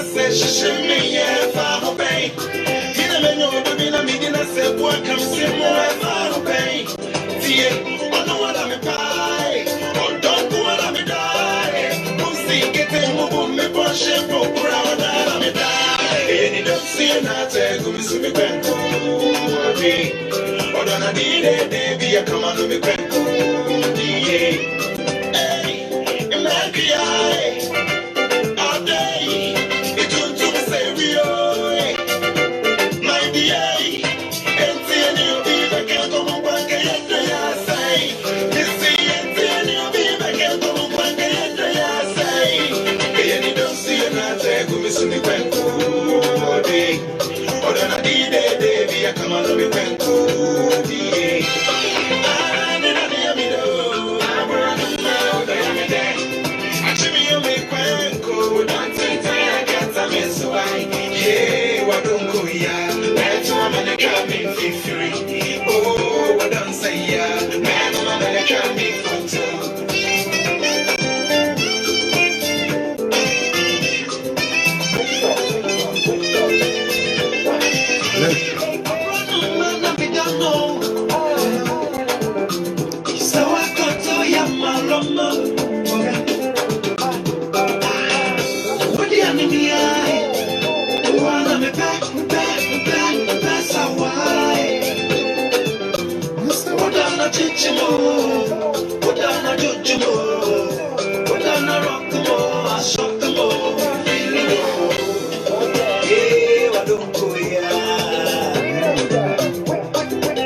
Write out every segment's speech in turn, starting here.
say shimmy far away. Hina me no do me na me dina say boy come see more far away. Tie, I know what I'm buy. Oh don't go what I'm die. Who see get me push it for around I'm die. Any don't see na take me so me kwento. Oh don't need it baby come on me kwento. Hey, I'm not crying. All day, it's too serious, my dear. And you be back and come back and say, this and you be back and come back and say, and you don't see another who is in the banco. Or then I did it, baby, I come on the banco. Yeah, what don't go ya? That's why I'm gonna come in for free. Oh, what don't say ya? Man, I'm gonna come in for two. So I got to Yamaloma. What do you mean?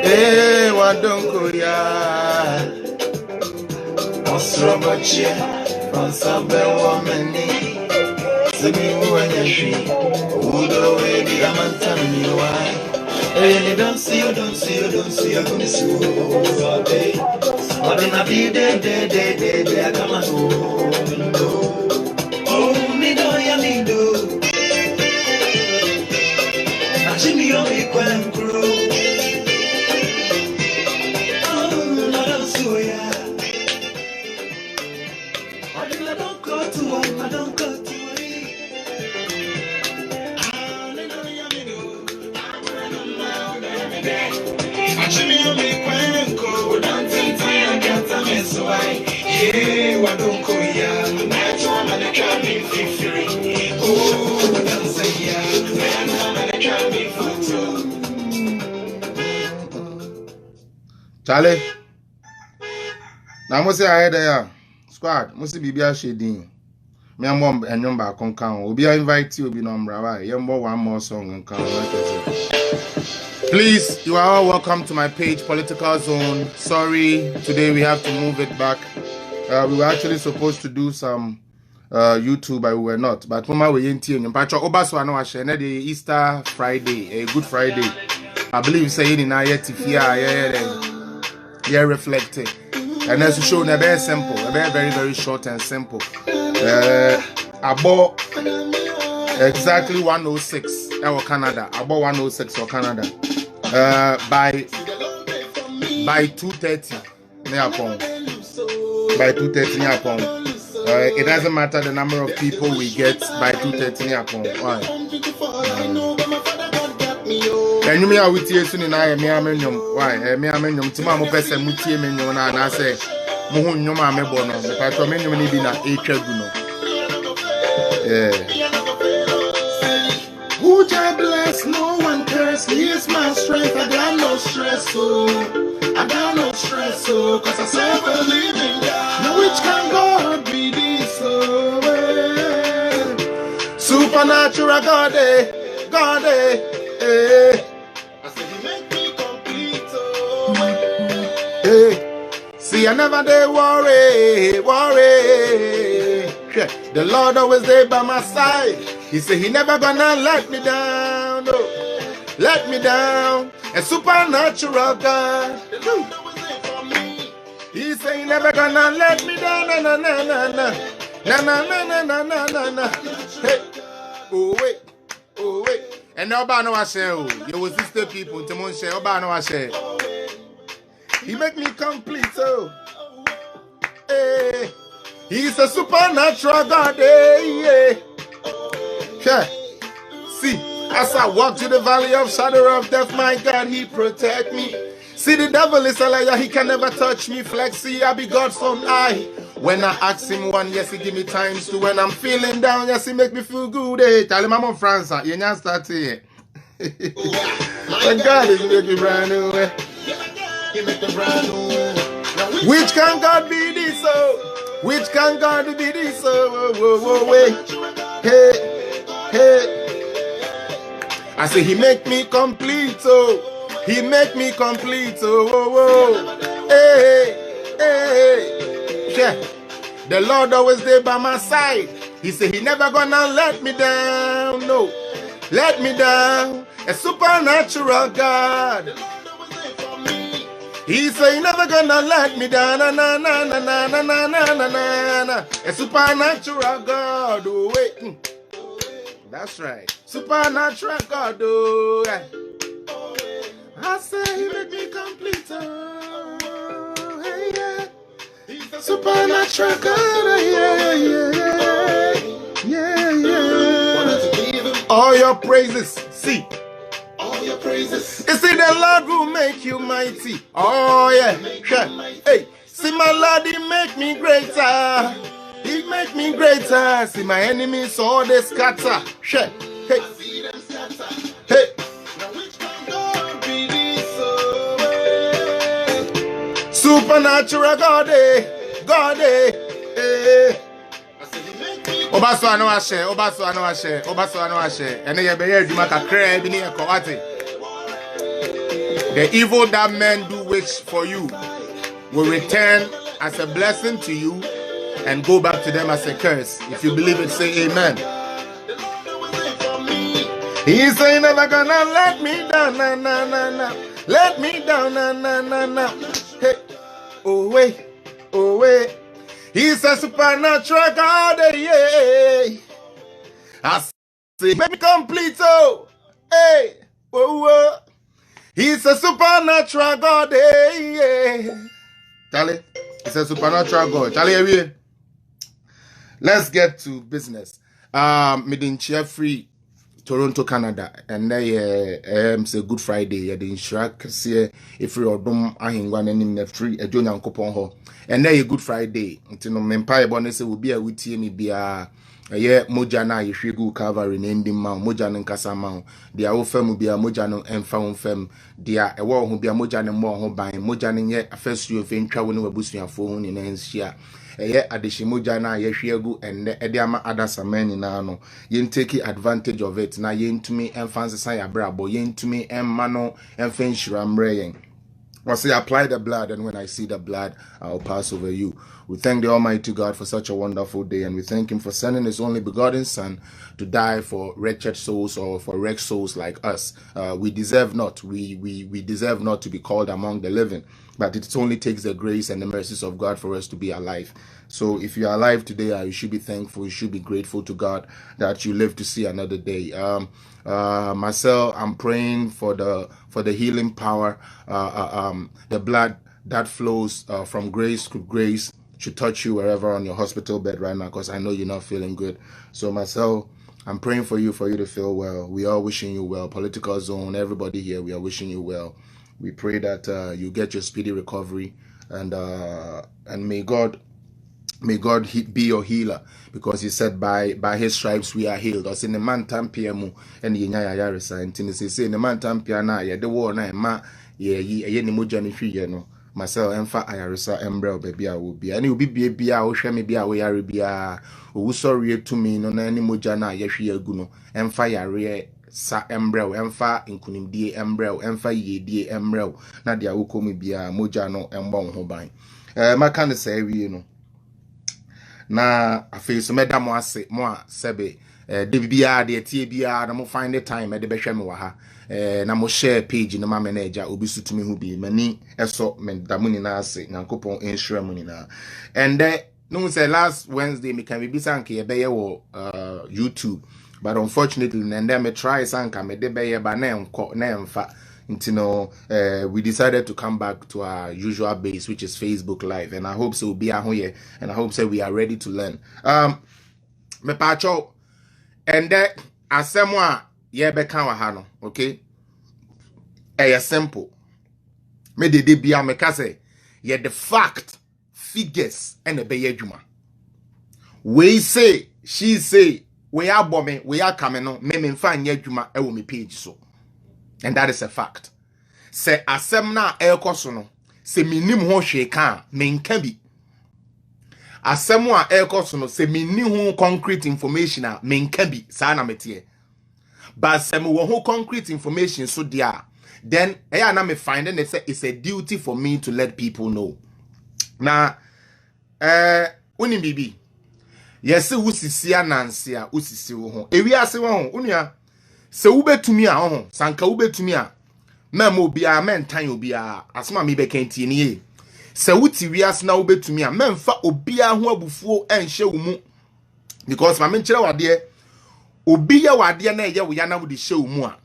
Hey, what don't go ya? Osrobachi, from some woman. Semi when you see, who go away the Amantan me why? Hey, don't see, I'm gonna see you all day. But in a be day, I come and go. Oh, me do ya me do. I see me on me quen crew. Oh, I don't see ya. I don't go to one, I don't go to one. Yeah, what don't go ya? That's why I'm gonna come in for free. Oh, what don't say ya? Man, I'm gonna come in for two. Charlie, now must say I had a squad. Must be a shading. Me and mom and number can count. We'll be invite you. Be number right. You more one more song and count. Please, you are all welcome to my page, Political Zone. Sorry, today we have to move it back. We were actually supposed to do some YouTube, but we were not. But Mama, we ain't here. Patrick Obaswano Ashene, the Easter Friday, a Good Friday. I believe saying in our yeah, reflecting. And as you show, very simple, very, very short and simple. I bought exactly 106 or Canada. I bought 106 or Canada. By 2:30 by 2:30 it doesn't matter the number of people we get by 2:30 why and you me are with you soon in I me amenyum why me amenyum tima mo pese mutie menyo na say mo hu nyum amebo no me patro menyo ni bi na etwagu no who just bless, no one curse. He is my strength. I got no stress, so I got no stress, so cause I serve a living God. Now which can God be this? Supernatural God, God, I said He make me complete. See, I never did worry. The Lord always there by my side. He said He never gonna let me down, no, let me down. A supernatural God. He said He never gonna let me down, na. Hey, oh wait. And nobody know I say, oh, you was sister people, Timon say, nobody know I say. He make me complete, so. Hey, He's a supernatural God, yeah. Okay. See, as I walk through the valley of shadow of death, my God, he protect me. See, the devil is a liar, he can never touch me. Flexi, I be God's son, I. When I ask him one, yes, he give me times two. When I'm feeling down, yes, he make me feel good. Hey, tell him I'm on France, you can't start here. My God is making brand new. Which can God be this? Oh, which can God be this? Oh, wait. Hey. I say he make me complete. Oh, he make me complete. Oh. Hey. Yeah. The Lord always there by my side. He said he never gonna let me down. No, let me down. A supernatural God. He said he never gonna let me down. Na. A supernatural God. Oh, wait. That's right. Supernatural God. Oh, yeah. I say he make me complete. Oh, hey, yeah. Supernatural God, yeah. All your praises, see. All your praises. You see the Lord will make you mighty. Oh yeah, hey. See my Lord, he make me greater. He make me greater. See my enemies all they scatter. Hey. Supernatural God, God, Obaso ano ashe. Ene ye be ye duma kakra bi ne ekowate. The evil that men do wish for you will return as a blessing to you and go back to them as a curse. If you believe it, say amen. He say never gonna let me down, na. Let me down, na. Hey. Oh wait. He's a supernatural God, yeah. I say, make me complete, oh, hey, oh. He's a supernatural God, yeah. Charlie, he's a supernatural God. Charlie, let's get to business. Midin chair free. Toronto, Canada, and they say Good Friday. The Inshrak say if you odom ahingwa nanim na free ejo nyankopon ho. And they Good Friday. Ntino mempa bonese will be a wutie mi bia moja na yehwegu Calvary na ndim ma moja no nkasa ma dia wo fam bia moja no emfa wo fam dia ewo ho bia moja no mo ho ban moja no ye afasuo fe ntwa wo ne wabusuafo ho ne nansia adeshi moja na yehwegu enne ede ama adasamani na no yen take advantage of it na yentumi emfanse san ya brabo yentumi emma no emfa nhira mre yen. I say apply the blood, and when I see the blood, I'll pass over you. We thank the Almighty God for such a wonderful day, and we thank him for sending his only begotten Son to die for wretched souls or for wrecked souls like us. We deserve not. We deserve not to be called among the living, but it only takes the grace and the mercies of God for us to be alive. So if you are alive today, you should be thankful. You should be grateful to God that you live to see another day. Myself, I'm praying for the healing power, the blood that flows from grace to grace should touch you wherever on your hospital bed right now, because I know you're not feeling good. So myself, I'm praying for you to feel well. We are wishing you well. Political Zone, everybody here, we are wishing you well. We pray that you get your speedy recovery, and may God be your healer, because he said by his stripes we are healed. Or say the man tampia mu and ye nya yaresa ntini say the man tampia na ye de wo na ma ye ni moja ni hwie no myself emfa ayaresa embrel baby a wo bia na obi bia wo hwe me bia wo yare bia owu sorry to me no na ni moja na ye hwie agu no emfa yare sa embrel emfa nkunimdie embrel emfa yedie embrel na dia wo komi bia moja no embo ho ban maka ne say wie no na afei so meda mo ase mo a sebe de bia de tie bia na mo find the time de behwe me wa ha na mo share page no ma manager obi sutumi hu bi mani eso me da mo ni na ase nyankopon ensure mo ni na and no say last Wednesday me can be sanke ye be ye wo YouTube, but unfortunately and then me try sanka me de be ye ba na enko na emfa. We decided to come back to our usual base, which is Facebook Live, and I hope so we'll be out here, and I hope so we are ready to learn. Me pacho, and Asemwa ye beka wa ha no, okay? Simple. Me de bia me ka say ye the fact figures and a be adwuma. We say, she say, we are bombing, we are coming on, me mfa nye adwuma e wo me page so. And that is a fact. Say asem na ekoso no, se minim ho hwe ka, me nka bi. Asem a ekoso no, se minim ho concrete information a me nka bi, sa na metie. But se me wo ho concrete information so dia, then na me finding it's a duty for me to let people know. Na uni bibi. Yes, usisi anansi a usisi wo ho. Ewi ase wo ho, unia. Se ubetumi a ho, sanka ubetumi a. Mem obi a mentan obi a. Asoma me bekentie ni ye. Se wuti wi ase na ubetumi a, memfa obi a ho abufuo enhye wo mu. Because ma menkyere wade obi ya wade na ye wo ya na wo de hye wo mu a.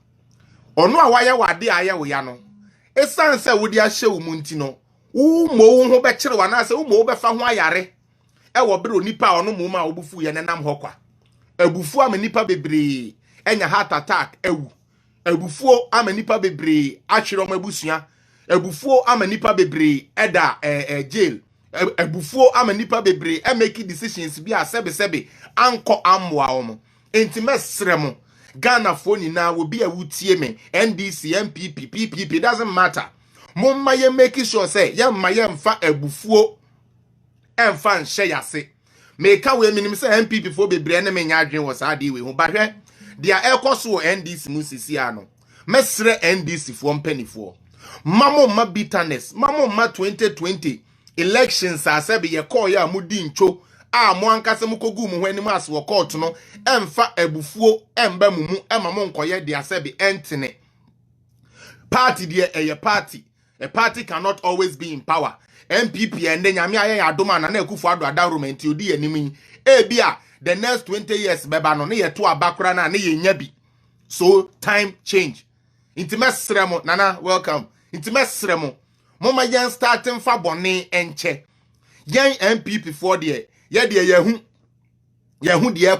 Ono a waye wade a ye wo ya no. Esan se wo de a hye wo mu nti no. Wo mo ho be kyere wa na se wo mo be fa ho ayare. Ewo bere nipa ono mo ma obufu ye nenam hokwa abufu ama nipa bebre enya heart attack ewu abufu ama nipa bebre ahwere om abusua abufu ama nipa bebre eda jail abufu ama nipa bebre make decisions bi a sebe anko amwa om enti mesrem Ghana fo ni na wo bi a wutie me NDC MPP PPP doesn't matter momma ye make sure say ye mma ye mfa abufuo enfan hye yase meka we minim se MPP fo bebre na menya adwen wo sa de we ho bahwe dia ekoso NDC musisi ano mesre NDC fo mpanifo mamo ma bitterness mamo ma 2020 elections asebe ye call ya mudi ncho a mo ankase mukogu mu hwani mu ase wo court no emfa abufuo emba mumu emamo nkoye de asebe entene party de eye party. A party cannot always be in power. MPP and then Yami Adoma and Nekufu Adarum and Tiodi enemy. Bia, the next 20 years, Beba no near to a background and nyebi. So time change. Intimate Sremo, Nana, welcome. Intimate Sremo. Mama yan starting for Bonnet and Che. Yan MPP for the yehu the air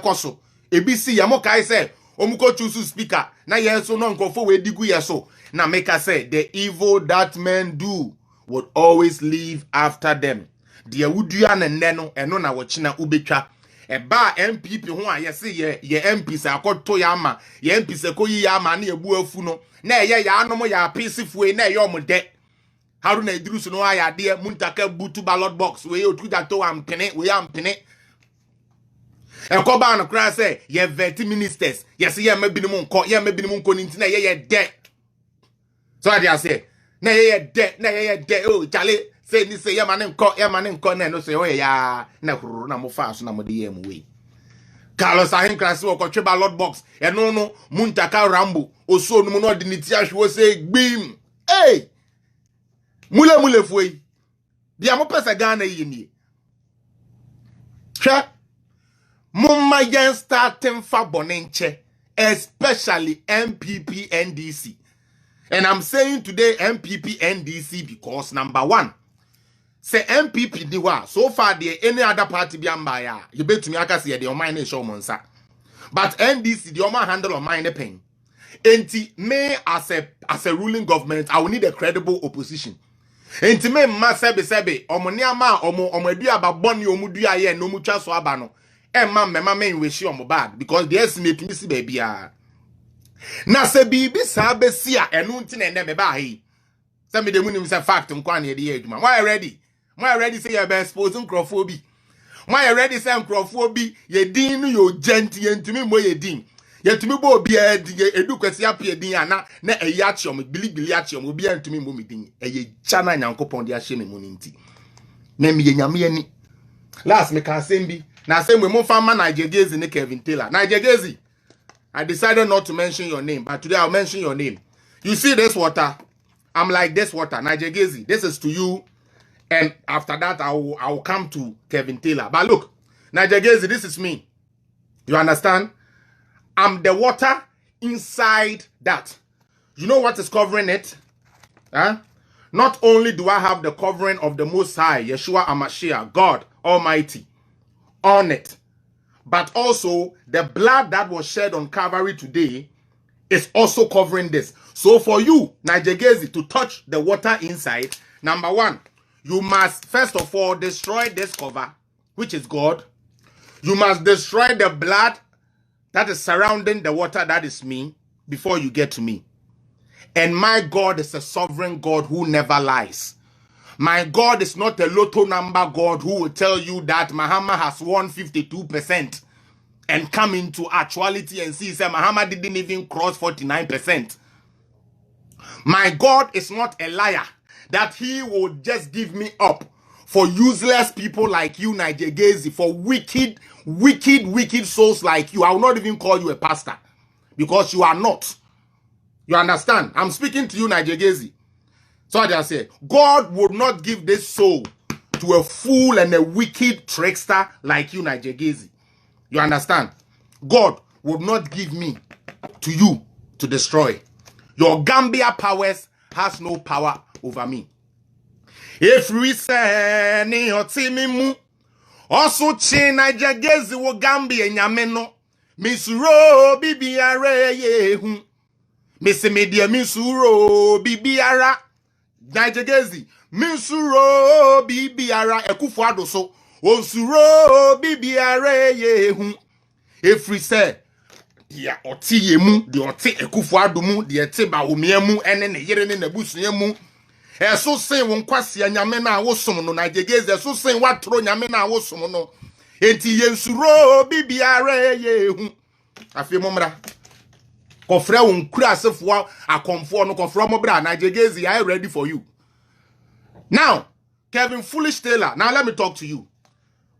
ABC Yamokai said, Omuko chusu speaker. Na yeso no nkofo we digu yeso. Na make us say the evil that men do would always live after them. The wudua ne neno eno na wochina ubetwa. Eba MPP ho a yesi ye MP se akoto ya ama. Ye MP se koyi ya ama na ebu afu no. Na ye ya anom ya peaceful na ye omde. Haruna Idrisu no aya de muntaka butu ballot box we otuda to am pene we am pene. Ekoba no kra say ye 30 ministers. Yes ye mabinimu nko ye mabinimu nko ntina ye de. So I say, na ye de oh Charlie say ni say ye man nko na no say oh ya na huru na mo fa so na mo de ye mu we. Carlos Ahin Krasi wo ko tweba Lord box e no muntaka Rambo oso no no de ni ti ahwe say gbim. Hey! Mule fuei. Bia mo pesa Ghana yi ni. Hwa mumma yen starting fa bonenche, especially MPP NDC. And I'm saying today MPP NDC because number one, say MPP diwa so far there any other party be ambaya. You bet to me aka say the omine show monsa. But NDC the oma handle on mine pen. Enti me as a ruling government, I will need a credible opposition. Enti me ma sebe omoni ama omadu aba boni omudu aye no mutwa so aba no. Emma mema me nweshi omo bad because the estimate me si baby a. Na se bibi sa besi a enu nti na ene me ba hi. Se me de munim se fact nkwa na ye de adwuma. Why ready? Why ready say you be exposing crofobia? Why ready say crofobia ye din no yo genti yentumi mo ye din. Yentumi bo obi edu kwesi apie din ana na eyi achiom bilibili achiom obi yentumi mo mi din. Eye chana nyankopon de ahye me mu nti. Na me ye nyame ani. Last me can sembi. Na say we mo fama Nigerians in Kevin Taylor. Nigerians, I decided not to mention your name, but today I'll mention your name. You see this water? I'm like this water. Nigerians, this is to you. And after that, I will come to Kevin Taylor. But look, Nigerians, this is me. You understand? I'm the water inside that. You know what is covering it? Huh? Not only do I have the covering of the Most High, Yeshua HaMashiach, God Almighty, on it, but also the blood that was shed on Calvary today is also covering this. So for you, Nigegezi, to touch the water inside, number one, you must first of all destroy this cover, which is God. You must destroy the blood that is surrounding the water, that is me, before you get to me. And my God is a sovereign God who never lies. My God is not a lotto number God who will tell you that Mahama has won 52% and come into actuality and see, say, Mahama didn't even cross 49%. My God is not a liar that he will just give me up for useless people like you, Nigegezi, for wicked souls like you. I will not even call you a pastor because you are not. You understand? I'm speaking to you, Nigegezi. So I say, God would not give this soul to a fool and a wicked trickster like you, Nigegezi. You understand? God would not give me to you to destroy. Your Gambia powers has no power over me. If we say ni otimimu, also chi Nigegezi wo Gambia nyameno, misuro bibiare yehu, misemedia misuro bibiara, Nigegezi, misuro bibiara ekufuado so, onsuro bibiare yehu. If we say, ya oti yemu, di oti ekufuado mu, di eti ba omiemu, ene ne yere ne nebusuemu. Eso sen won kwase anyame na wosom no Nigegezi, eso sen watro nyame na wosom no. Enti yensuro bibiare yehu. Afi momra. Kofre won kura asefo akomfo no kofre mo bra Nigegezi, I ready for you. Now, Kevin Foolish Taylor, now let me talk to you.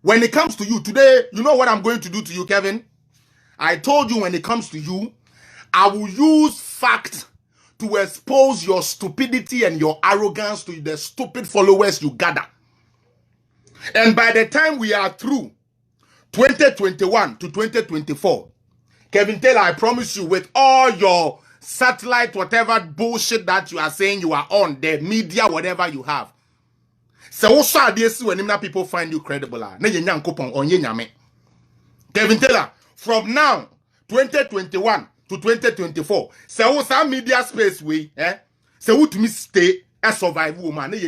When it comes to you today, you know what I'm going to do to you, Kevin? I told you when it comes to you, I will use facts to expose your stupidity and your arrogance to the stupid followers you gather. And by the time we are through 2021 to 2024, Kevin Taylor, I promise you, with all your satellite, whatever bullshit that you are saying you are on, the media, whatever you have. So also this when people find you credible. Kevin Taylor, from now, 2021 to 2024, so some media space we, so what me stay a survive woman, on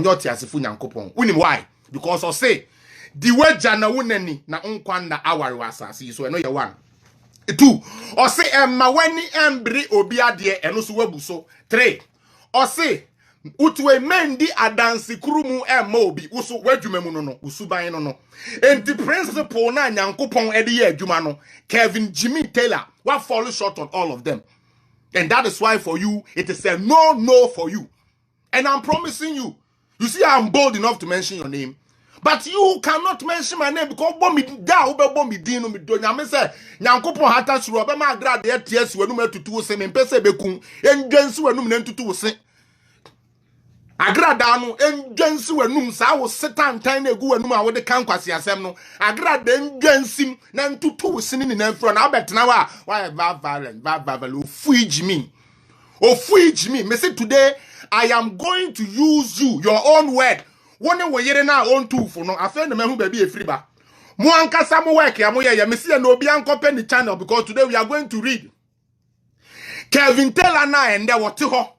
your tiasifu nyankopon. Why? Because I say, the way jana wuneni na unkwanda awari wasasi, so I know you one. 2. Or say emma weni embri obiadie enosu webuso. 3. Or say utwe mendi adansi kurumu emma obi usu wedwumemu no usuban no. And the principle na nyankopon edi ye adwuma no. Kevin Jimmy Taylor what fall short on all of them. And that is why for you it is a no for you. And I'm promising you. You see I'm bold enough to mention your name. But you cannot mention my name because bomb me da ube bomb me dino me do nyame say nyankopon hata suro obe ma grade ets wenu metutu se me pese bekun endwensi wenu me ntutu se agrada no endwensi wenu sa wo setan tan na egu wenu ma wo de kan kwase asem no agrada endwensi na ntutu se ni na fro na abetena wa violent fuiji me me say today I am going to use you your own word. One way yere na on two for no afen na mehu baby e free ba mo ankasa mo work ya mo ye me see na obi ankope the channel because today we are going to read Kevin Taylor na ende wote ho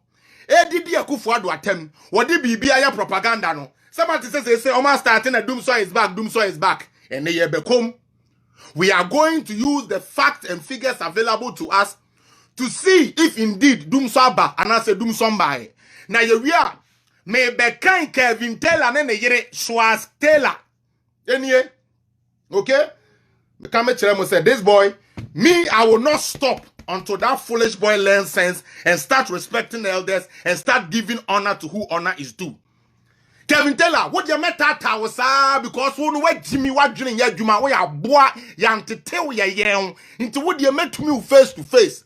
edidi Akufo-Addo atem wodi bibia ya propaganda no somebody say o ma starting na doom so is back and ye bekom. We are going to use the facts and figures available to us to see if indeed doom so ba and I say doom somebody na ye we are me bekan Kevin Taylor ne yere Schwarz Taylor. Anyway, okay? Me come tell him say this boy, me I will not stop until that foolish boy learns sense and start respecting the elders and start giving honor to who honor is due. Kevin Taylor, what you met that was because who know Jimmy what dream ya juma we are boy yan to tell ya yen into what you met me face to face.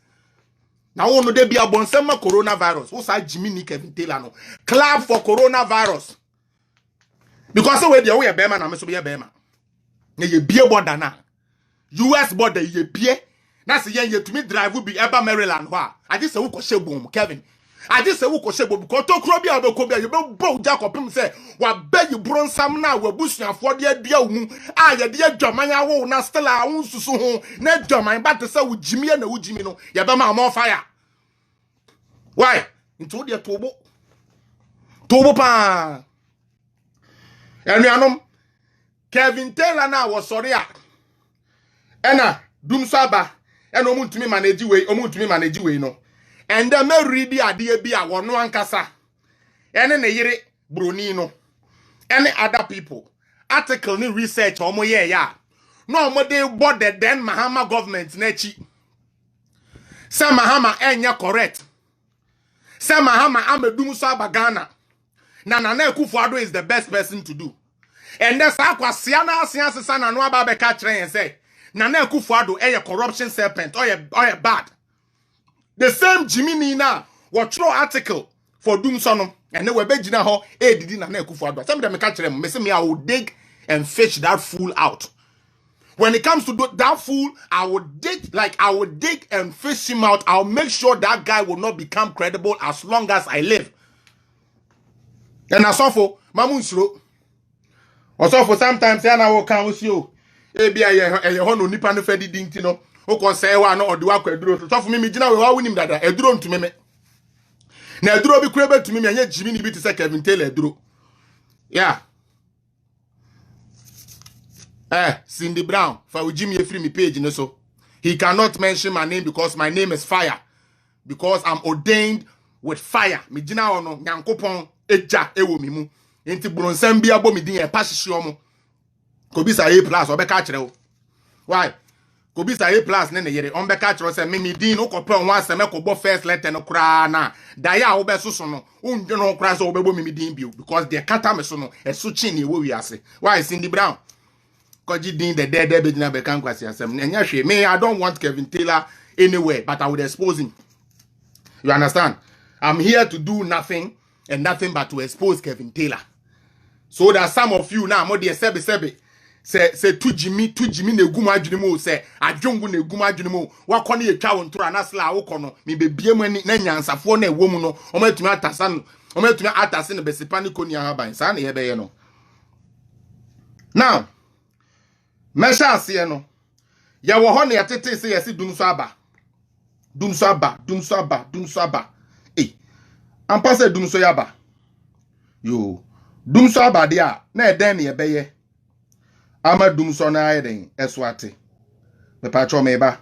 Now, no, there be a bonsema coronavirus. What's that Jimmy Nick Kevin Taylor no? Clap for coronavirus. Because we are a bear man, I'm a bear. Ye beer border now. US border, ye beer. That's the year to me drive will be ever Maryland. I just say, boom, Kevin. I just say we ko shebo because to kro bia be ko bia you be bow Jacob him say wa be you bron sam na wa busuafo de adua hu a ye de adwaman awo na still a hu susu ho na adwaman but say wo jimi na wo jimi no ye be ma more fire. Why? Into de tobo pa. Enuanom Kevin Taylor na was sorry a. Ena Dumso aba ena omuntumi manage we no. And then me read the idea be a one ankasa. Ene ne yire broni no. Any other people article ni research omo ye ya. No omo dey board the then Mahama government nechi. Say Mahama enya correct. Say Mahama Dumso aba Ghana. Nana Akufo-Addo is the best person to do. And that's how Kwasiana Siana no aba be catch and say Nana Akufo-Addo a corruption serpent or a bad. The same Jimmy Nina was throw article for Dumso no and they were begina ho did Nana Akufo-Addo. Some of them catch them. Me I will dig and fish that fool out. When it comes to that fool, I would dig and fish him out. I'll make sure that guy will not become credible as long as I live. And I saw for Mamunsro. Also for sometimes I will come with you. Ebi a hono nipa no fedi dinti no. O kon say wa no odi wa kwa eduro. So for me gina we wa wonim dada. Eduro ntumi me. Na eduro bi kura be tumi me anya Jimmy ni bi te say Kevin Taylor eduro. Yeah. Cindy Brown for Jimmy free me page no so. He cannot mention my name because my name is fire. Because I'm ordained with fire. Me gina ono Nyankopon eja ewo mi mu. Enti bronsam bia bo mi din e pa hihye omo. Kobisa A+ obeka kire wo. Why? Kobisa A+ ne yere on beka kire say me din no kopon wan asem ekobo first letter no kra na. Da ya wo be soso no. Unje no kra so obebo mi din bio because they kata me so no eso chi ne wo wi ase. Why Cindy Brown? Koji din the dead be na be kan kwasi asem. Enya hwe me I don't want Kevin Taylor anywhere but I would expose him. You understand? I'm here to do nothing and nothing but to expose Kevin Taylor. So that some of you now, more dear sebe say tu Jimmy ne guma adwene say adwongu ne guma adwene wakọ ye twa wonto anasla awokọ no me bebie mu na nyansafo na ewo mu no omatumi atase no besipa ne koni ahaban sa na ye beye no. Now mesha ase no ye wo ho na yetete say yesi Dumso aba ampa say Dumso yaba yo Dumso aba dia na eden ne yebeye ama Dumso na ayeden eswate me patcho me ba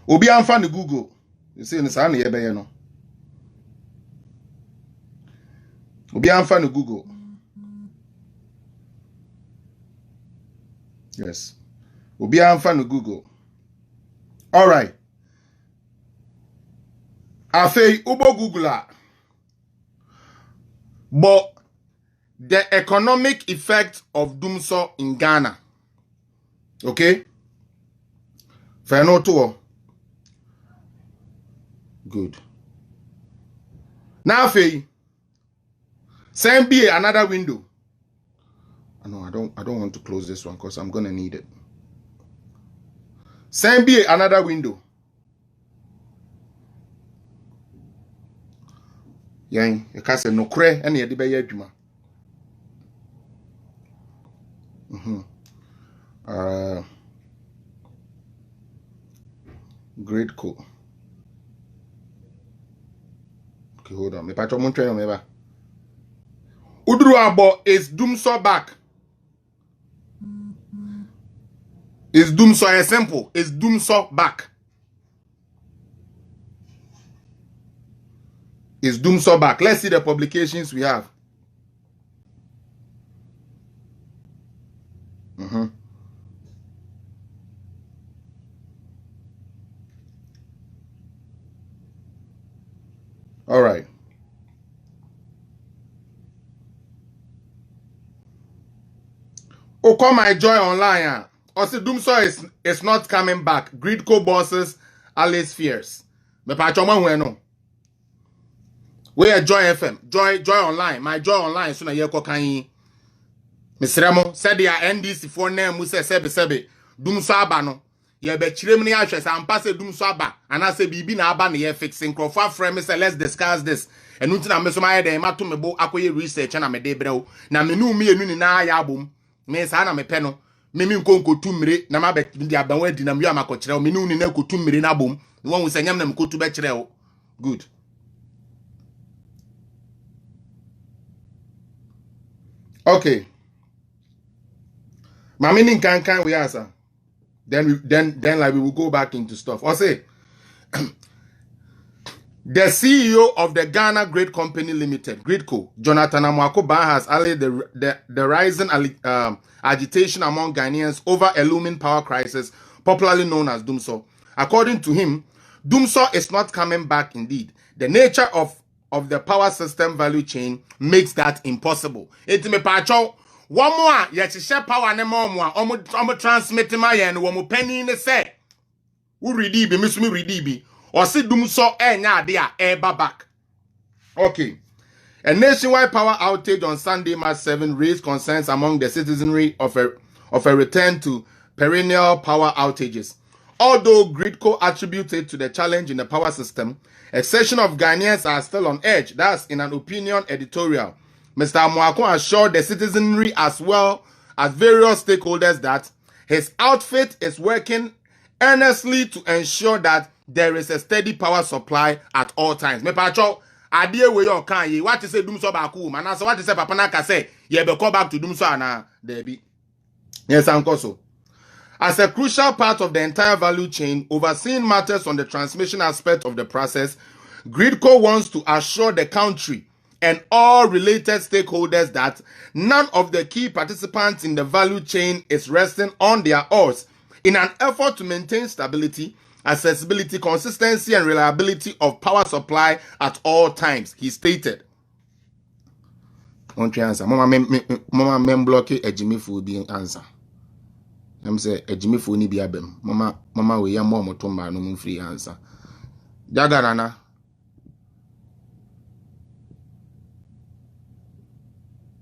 obi amfa ne Google you see ne sa na yebeye no obi amfa ne Google yes obi amfa ne Google all right afei ubo Google but the economic effect of Dumso in Ghana. Okay? Fair no to. Good. Now send be another window. No, I don't want to close this one because I'm gonna need it. Send be another window. Yang, you can say no cray any of the bay juma. Great cool. Okay, hold on. Me patcho mon train me ba. Udru abo is Dumso back. Is Dumso a simple? Is Dumso back? Is Dumso back? Let's see the publications we have. All right. Oh, come my joy online. Also, Dumso is not coming back. Gridco bosses, Alice fears. Me patchoma who no. We are Joy FM, Joy online. My Joy online so na ye ko kan yi. Misremo said dia NDC for name mu se sebe Dumso aba no. ye be chire mni ahwe sa ampa se dum so aba ana se bibi na aba na ye fixing crofo frame say let's discuss this enu nti na me so ma ye den ma to me bo akoye research na me de brew na me nu mi enu ni na ya abom me sa na me pe no me mi nkonko tumire na ma be di abanwa di na mi amako kire o me nu ni na kotumire na abom won wo sanyam na me kotu be kire o good. Okay. Mamini can we answer? Then like we will go back into stuff. Or say the CEO of the Ghana Great Company Limited, GRIDCO, Jonathan Amoako-Ban, has allayed the rising agitation among Ghanaians over a looming power crisis, popularly known as Dumsor. According to him, Dumsor is not coming back indeed. The nature of the power system value chain makes that impossible. It me pacho one more share power ne more omo transmit my and one penny ne say who ready be miss me ready be or see Dumsor nya there back. Okay. A nationwide power outage on Sunday, March 7 raised concerns among the citizenry of a return to perennial power outages. Although GRIDCO attributed to the challenge in the power system, a section of Ghanaians are still on edge. That's in an opinion editorial. Mr. Amoako assured the citizenry as well as various stakeholders that his outfit is working earnestly to ensure that there is a steady power supply at all times. Me pacho, adie we yon kan ye, what is say Dumsor baku, man, so what is say Papa Naka say, ye be call back to Dumsor na debi. Yes, Uncle so. As a crucial part of the entire value chain, overseeing matters on the transmission aspect of the process, GRIDCO wants to assure the country and all related stakeholders that none of the key participants in the value chain is resting on their oars in an effort to maintain stability, accessibility, consistency, and reliability of power supply at all times, he stated. Answer. Mama block a Jimmy Fu being answer. I'm say a Jimmy Fu ni biabem. Mama we yam more tomba no free answer. Jagarana.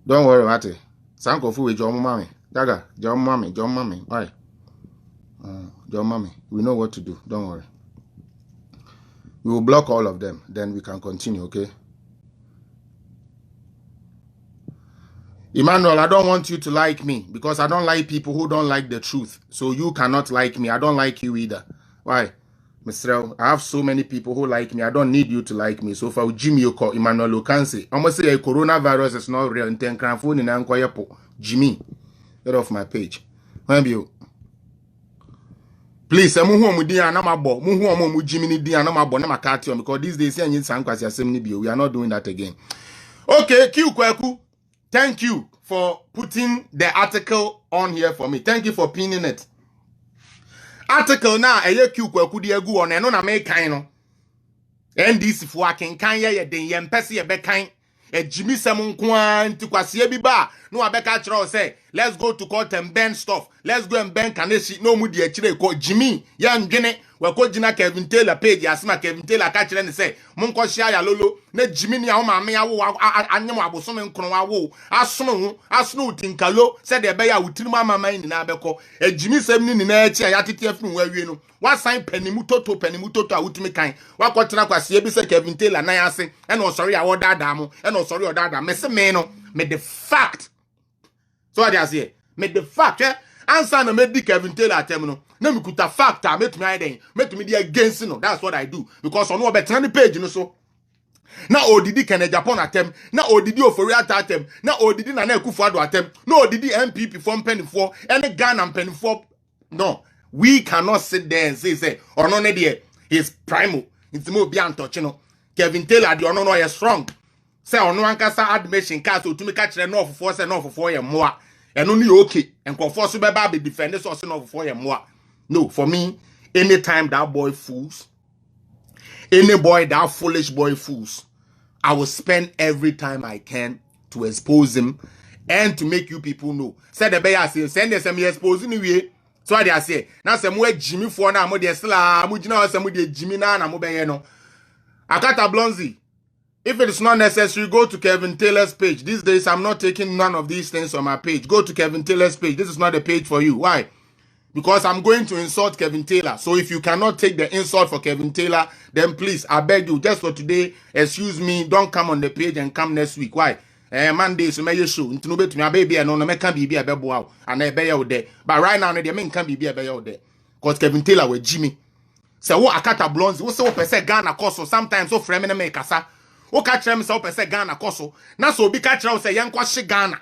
Don't worry about it. Sanko fu with John Mommy. Jaga, John Mommy. Why? John Mommy. We know what to do. Don't worry. We will block all of them. Then we can continue, okay? Emmanuel, I don't want you to like me because I don't like people who don't like the truth. So you cannot like me. I don't like you either. Why? Mr. I have so many people who like me. I don't need you to like me. So for Jimmy Oko, Emmanuel Okanse, I must say a coronavirus is not real. Jimmy, get off my page. Please, because these days we are not doing that again. Okay, Q Kweku. Thank you for putting the article on here for me. Thank you for pinning it. Article now, a Q Kweku diegu on and on a make kind. NDC for working kind ye den yem pesi ye be kind. A Jimmy Samon Kwan to Kwasie Biba. No, I beg say, let's go to court and ban stuff. Let's go and ban Kaneshi. No, Moody, actually, called Jimmy. Yan Jenny, well, called Jina Kevin Taylor page. Yasma Kevin Taylor catch and say, Monko Shia Lolo, ne Jimmy Yama, me, I was some Kronawo, as no Tinkalo, said the Bayer with Trimama mine in Abeco. A Jimmy Semin in a chair, Yati from where you know. What sign Penimuto to ultimate kind? What Quatraquasia say Kevin Taylor, Nayase, and oh, sorry, I ordered Damo, and oh, sorry, or Dada, Messa Meno, made the fact. So what I say, made the fact, answer no made Kevin Taylor terminal. No, me could have fact, make me again, make me the against you know. That's what I do because on no better any page, you know. So now, ODD can a Japan attempt, now ODD for real attempt, now ODD and a Kufado attempt, no ODD MPP from penny for any gun and penny for. No, we cannot sit there and say, or no, he's primal. It's more beyond touch, you know. Kevin Taylor, the no is strong. Say on one cast admission cast to me catch the north force and off for more. And only okay. And conforce to be defenders or no for more. No, for me, anytime that boy fools, any boy that foolish boy fools, I will spend every time I can to expose him and to make you people know. Say the bear say send us some exposing way. So I say now some way Jimmy for now mo dey still amujina some dey Jimmy na mo be no. Akata Blonzi. If it is not necessary, go to Kevin Taylor's page. These days, I'm not taking none of these things on my page. Go to Kevin Taylor's page. This is not a page for you. Why? because I'm going to insult Kevin Taylor. So if you cannot take the insult for Kevin Taylor, then please, I beg you, just for today, excuse me, don't come on the page and come next week. Why? Monday, so may you show. Into no to my baby, and no, I can't be a baby out, and I bear out there. But right now, the men can't be a baby out there. Because Kevin Taylor with Jimmy. So what Akata Blondes, what's so per se Ghana Coso, sometimes so Fremen make us. O catch them so per se Ghana Coso. Now so be catch out say young kwashi Ghana.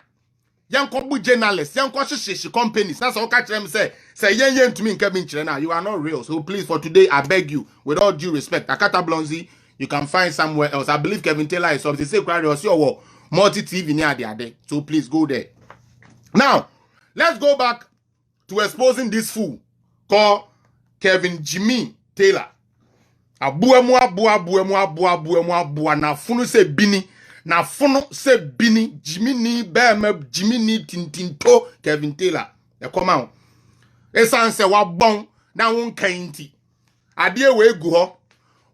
Young kobu journalists, young kwashi companies. That's all catch them say yen to me in Kevin Chena. You are not real. So please, for today, I beg you, with all due respect, Akata Blonzi, you can find somewhere else. I believe Kevin Taylor is of the same crowd or your multi TV near the other. So please go there. Now, let's go back to exposing this fool called Kevin Jimmy Taylor. Abuemu na funu se bini. Na funu se bini. Jimmy ni beme Jimmy ni tintinto Kevin Taylor. E come out. Esan se wabon na wonka inti. Adie we gu ho.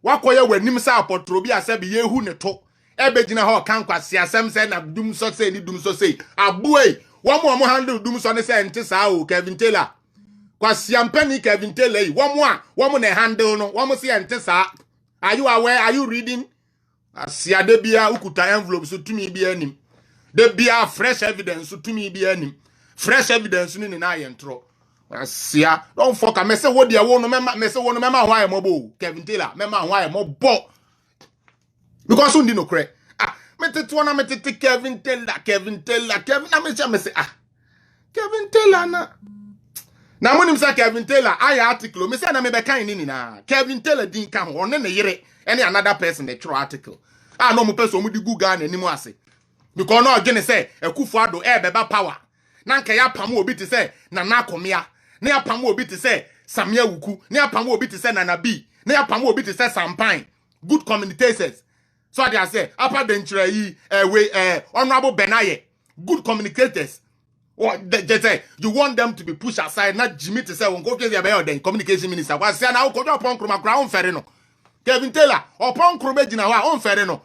Wakoye wanim sa apotrobi asebi yehu ne to. Ebe gina ho kan kwase asem se na dum so se ni dum so se. Abuei. Wamo handle dum so ne se ente sa o Kevin Taylor. Kwa siampani Kevin Taylor yi womo na handle no womo se ente sa. Are you aware? Are you reading? Asiade bia ukuta envelope so tumi bia nim. De bia fresh evidence so tumi bia nim. Fresh evidence ni na yentro. Asia don't fuck me say what dia wo no mema me say wo no mema ho aye mobo Kevin Taylor mema ho aye mobo. Because undi no kre. Me tete wona me tete Kevin Taylor na me say Kevin Taylor na monim say Kevin Taylor I article me say na me be kan ni na Kevin Taylor din kan ho ne yere any another person the true article no mo person mo di Google na nimu ase because no odwene say Akufo-Addo beba power na nka ya pam obi te say Nana Akomia na ya pam obi te say Samia Wuku na ya pam obi te say Nana B na ya pam obi te say Sampine good communicators. So they say upper denture yi honorable Benaye good communicators. Or they say you want them to be pushed aside, not Jimmy to say, go get your then communication minister. Was say now go upon Kroma crown ferino. Kevin Taylor, upon Kromejina, on ferino.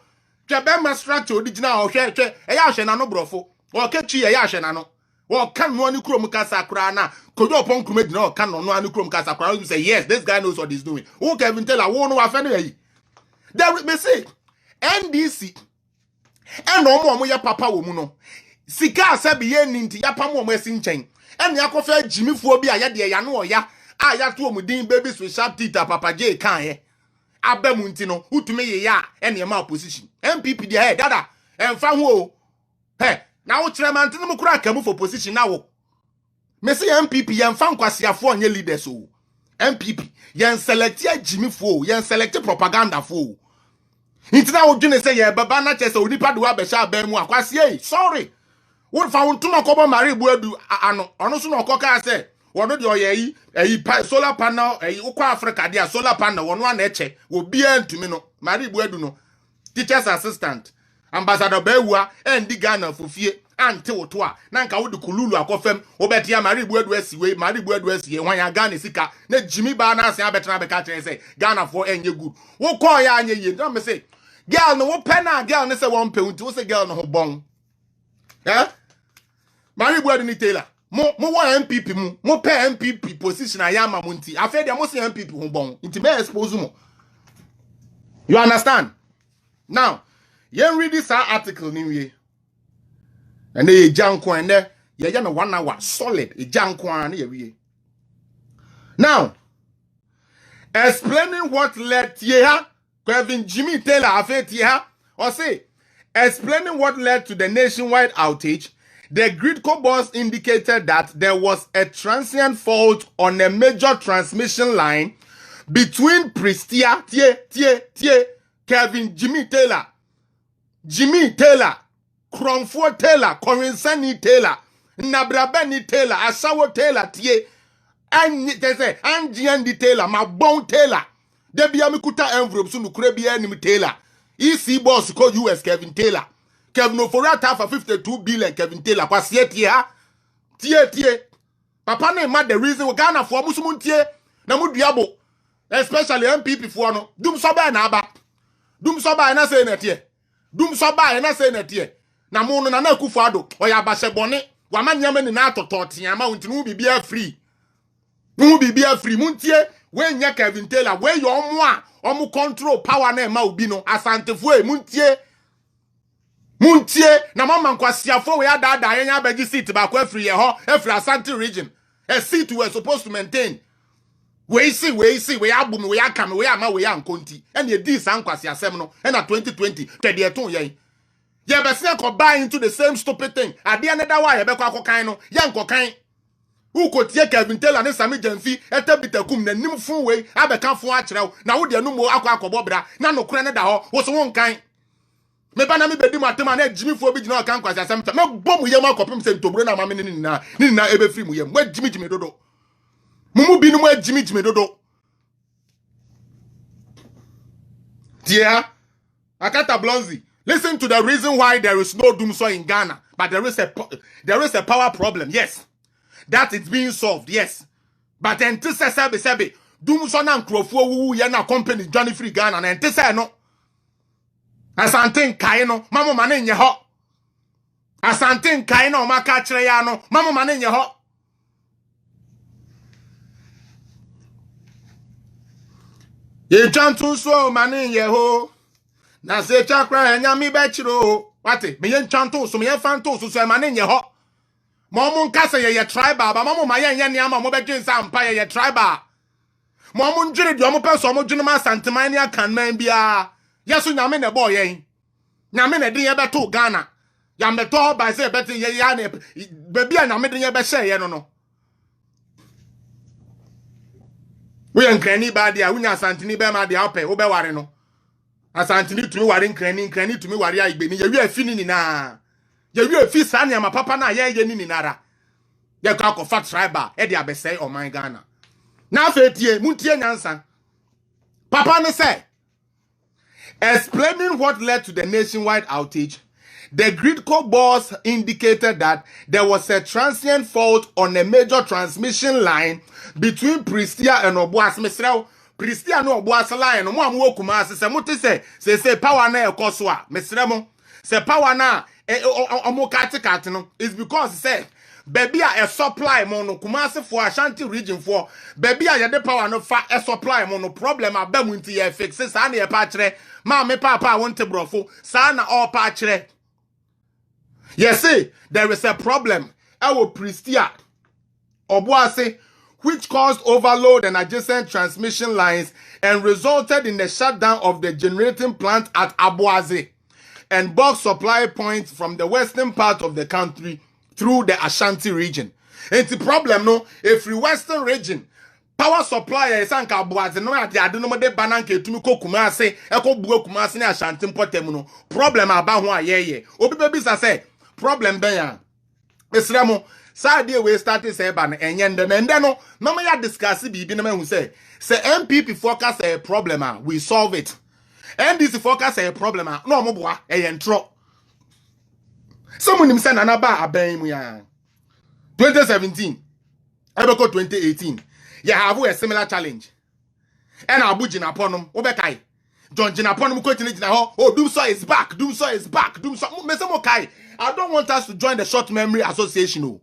Jabema structure original or share a yashenano brofo, or catchy a yashenano, or can one chrome casacrana, could upon Kromejina, can no one chrome casacra. You say, yes, this guy knows what he's doing. Who Kevin Taylor won't know anyway. There will be say NDC and no more your papa woman. Sika sabi ye ninti ya pam o mesi nchen ene akofa Jimmy fuo bi aya de ya no oya aya to omudin babies with sharp teeth papa J kan ye abam nti no utumi ye ya ene ma opposition MPP de he dada emfa ho o he na wo kire man tinu kura kamu for position na wo mesi MPP ye mfa nkwasiafo onye leaders o MPP ye select Jimmy fuo ye select propaganda fuo nti na wo dwene say ye baba na chese onipa de wa be sha ba mu akwase sorry. What found to Makobo Mari Buedu ono so no koka say wono de oye yi solar panel ukwa Africa dia solar panel wono na eche obi antumi no Mari Buedu no teachers assistant ambassador Bewua endi Ghana fofie ante woto a na nka wo de kululu akofem wo betia Mari Buedu asiwe hwan ya Ghana sika na Jimmy ba na asen abetena be ka kire say Ghana for enye good wo call ya anye ye no me say girl no wo pena girl ne say won pe unti wo say girl no ho bon Mari Buedu ni Taylor. Mo wa MPP mo pe MPP position ayama munti. Afa dia mo say MPP ho bon. Inti be expose mo. You understand? Now, you read this article ni we. And they janko and there ye na 1 hour solid e janko an ye we. Now, explaining what led Tia Kevin Jimmy Taylor afa Tia or say explaining what led to the nationwide outage. The Gridco boss indicated that there was a transient fault on a major transmission line between Prestia, Kevin Jimmy Taylor, Cromford Taylor, Corinsani Taylor, Nabrabeni Taylor, Asawo Taylor, and they say, Angie Taylor, my bone Taylor, Debiamikuta envelope, so Nukrabi enemy Taylor, EC boss called US Kevin Taylor. Kevin Oforata for 52 billion Kevin Taylor kwa tie papa na ma the reason we Ghana for musumun tie na muduabo especially MPP for no dum so ba na aba dum so ba na say na tie dum so ba na say na tie na mo no na Akufo-Addo oya ba se bone wa manyama ni na atoto tie ama untinu bibia free Mu bibia free muntie when nya Kevin Taylor when you omu control power na ma obi no asantefo e muntie na mama nkwasiafo we adada anya abaji seat ba kwa free ye ho every Asante region a seat we are supposed to maintain we see we abum we akam we ama we ankonti and ye di san kwasi asem no na 2020 twede eton ye be se ko buy into the same stupid thing ade another why ye be kwa kokan no ye nkokan ukotie Kevin Taylor ne Sami Jamfi etabitakum na nim fun we abeka fun a kirew na wo de anu mo akobobra na nokore ne da ho wo so won kan me ba na me bedi matema na jimi fo bi gina kan kwasi asem me bom yem akopem se ntobro na mame ni na ebe free mu yem mo jimi dodo mumu bi no mo jimi dodo dear Akata Blonzi, listen to the reason why there is no doomsday in Ghana, but there is a power problem. Yes. That is being solved, yes. But enti sebe doomsday na nkrofo wu ye na company Johnny Free Ghana na enti se no. Asante kai no, mama ma na nye ho. Asante kai no maka kire ya no, mama ma na nye ho. Ye chantu so ma na nye ho. Na se chakra enya mi be chiro. Wate, me ye chantu so me ye fanto so ma na nye ho. Momun kasa ye tribal, ba momu ma ye niama mo be dwen sa mpa ye tribal. Momun dwene di omo peso omo dwene ma santeman ne akan man bia. Yeso nyame ne boy yen. Nyame ne den ye beto Ghana. Ya meto ba se beti ye ya ne ba bia nyame den ye be hye ye no. We nkrani ba dia, wunya santeni be ma dia ope, wo be ware no. Asanteni tumi ware nkrani tumi ware agbeni ye wi afini ni na. Ye wi fi sa ne ma papa na ye ni nara. Ye ka ko fat tribal e de abesai o man Ghana. Na fa tie muntie nyansa. Papa ne say explaining what led to the nationwide outage, the Gridco boss indicated that there was a transient fault on a major transmission line between Prestia and Obuas. Mesrel Prestia no Obuas line no mo amwo Kumasi se muti se power na ekoswa. Mesremo se power na omo kati no is because say baby a supply mo no Kumasi for Ashanti region for baby a yede power no fa a supply mo no problem abamu nti ye fix sa na ye pa kire ma me papa wonte brofo sa na all pa kire. Yes, see, there is a problem ewo Prestia Obuasi which caused overload and adjacent transmission lines and resulted in the shutdown of the generating plant at Abuazi and bulk supply points from the western part of the country through the Ashanti region. It's a problem, no? If the western region, power supply is anka Abuazi, no, at the Adenoma de Bananke, Tumiko Kumase, Eko Buo Kumasi, Ashanti Potemuno. Problem about one, ye. Obi babies, I say, problem there. Esramo, Saturday we started say ban and then no ya discuss bibi na who say MPP focus a problem we solve it. NDC focus a problem no mo boa e yentro. Someone him say na ba aban mu ya. 2017 ebeko 2018 ya have a similar challenge. And Abu Jinaponum obekai. John Jinaponum ko tinigina ho oh Doomsday is back. Me say mo kai. I don't want us to join the short memory association no.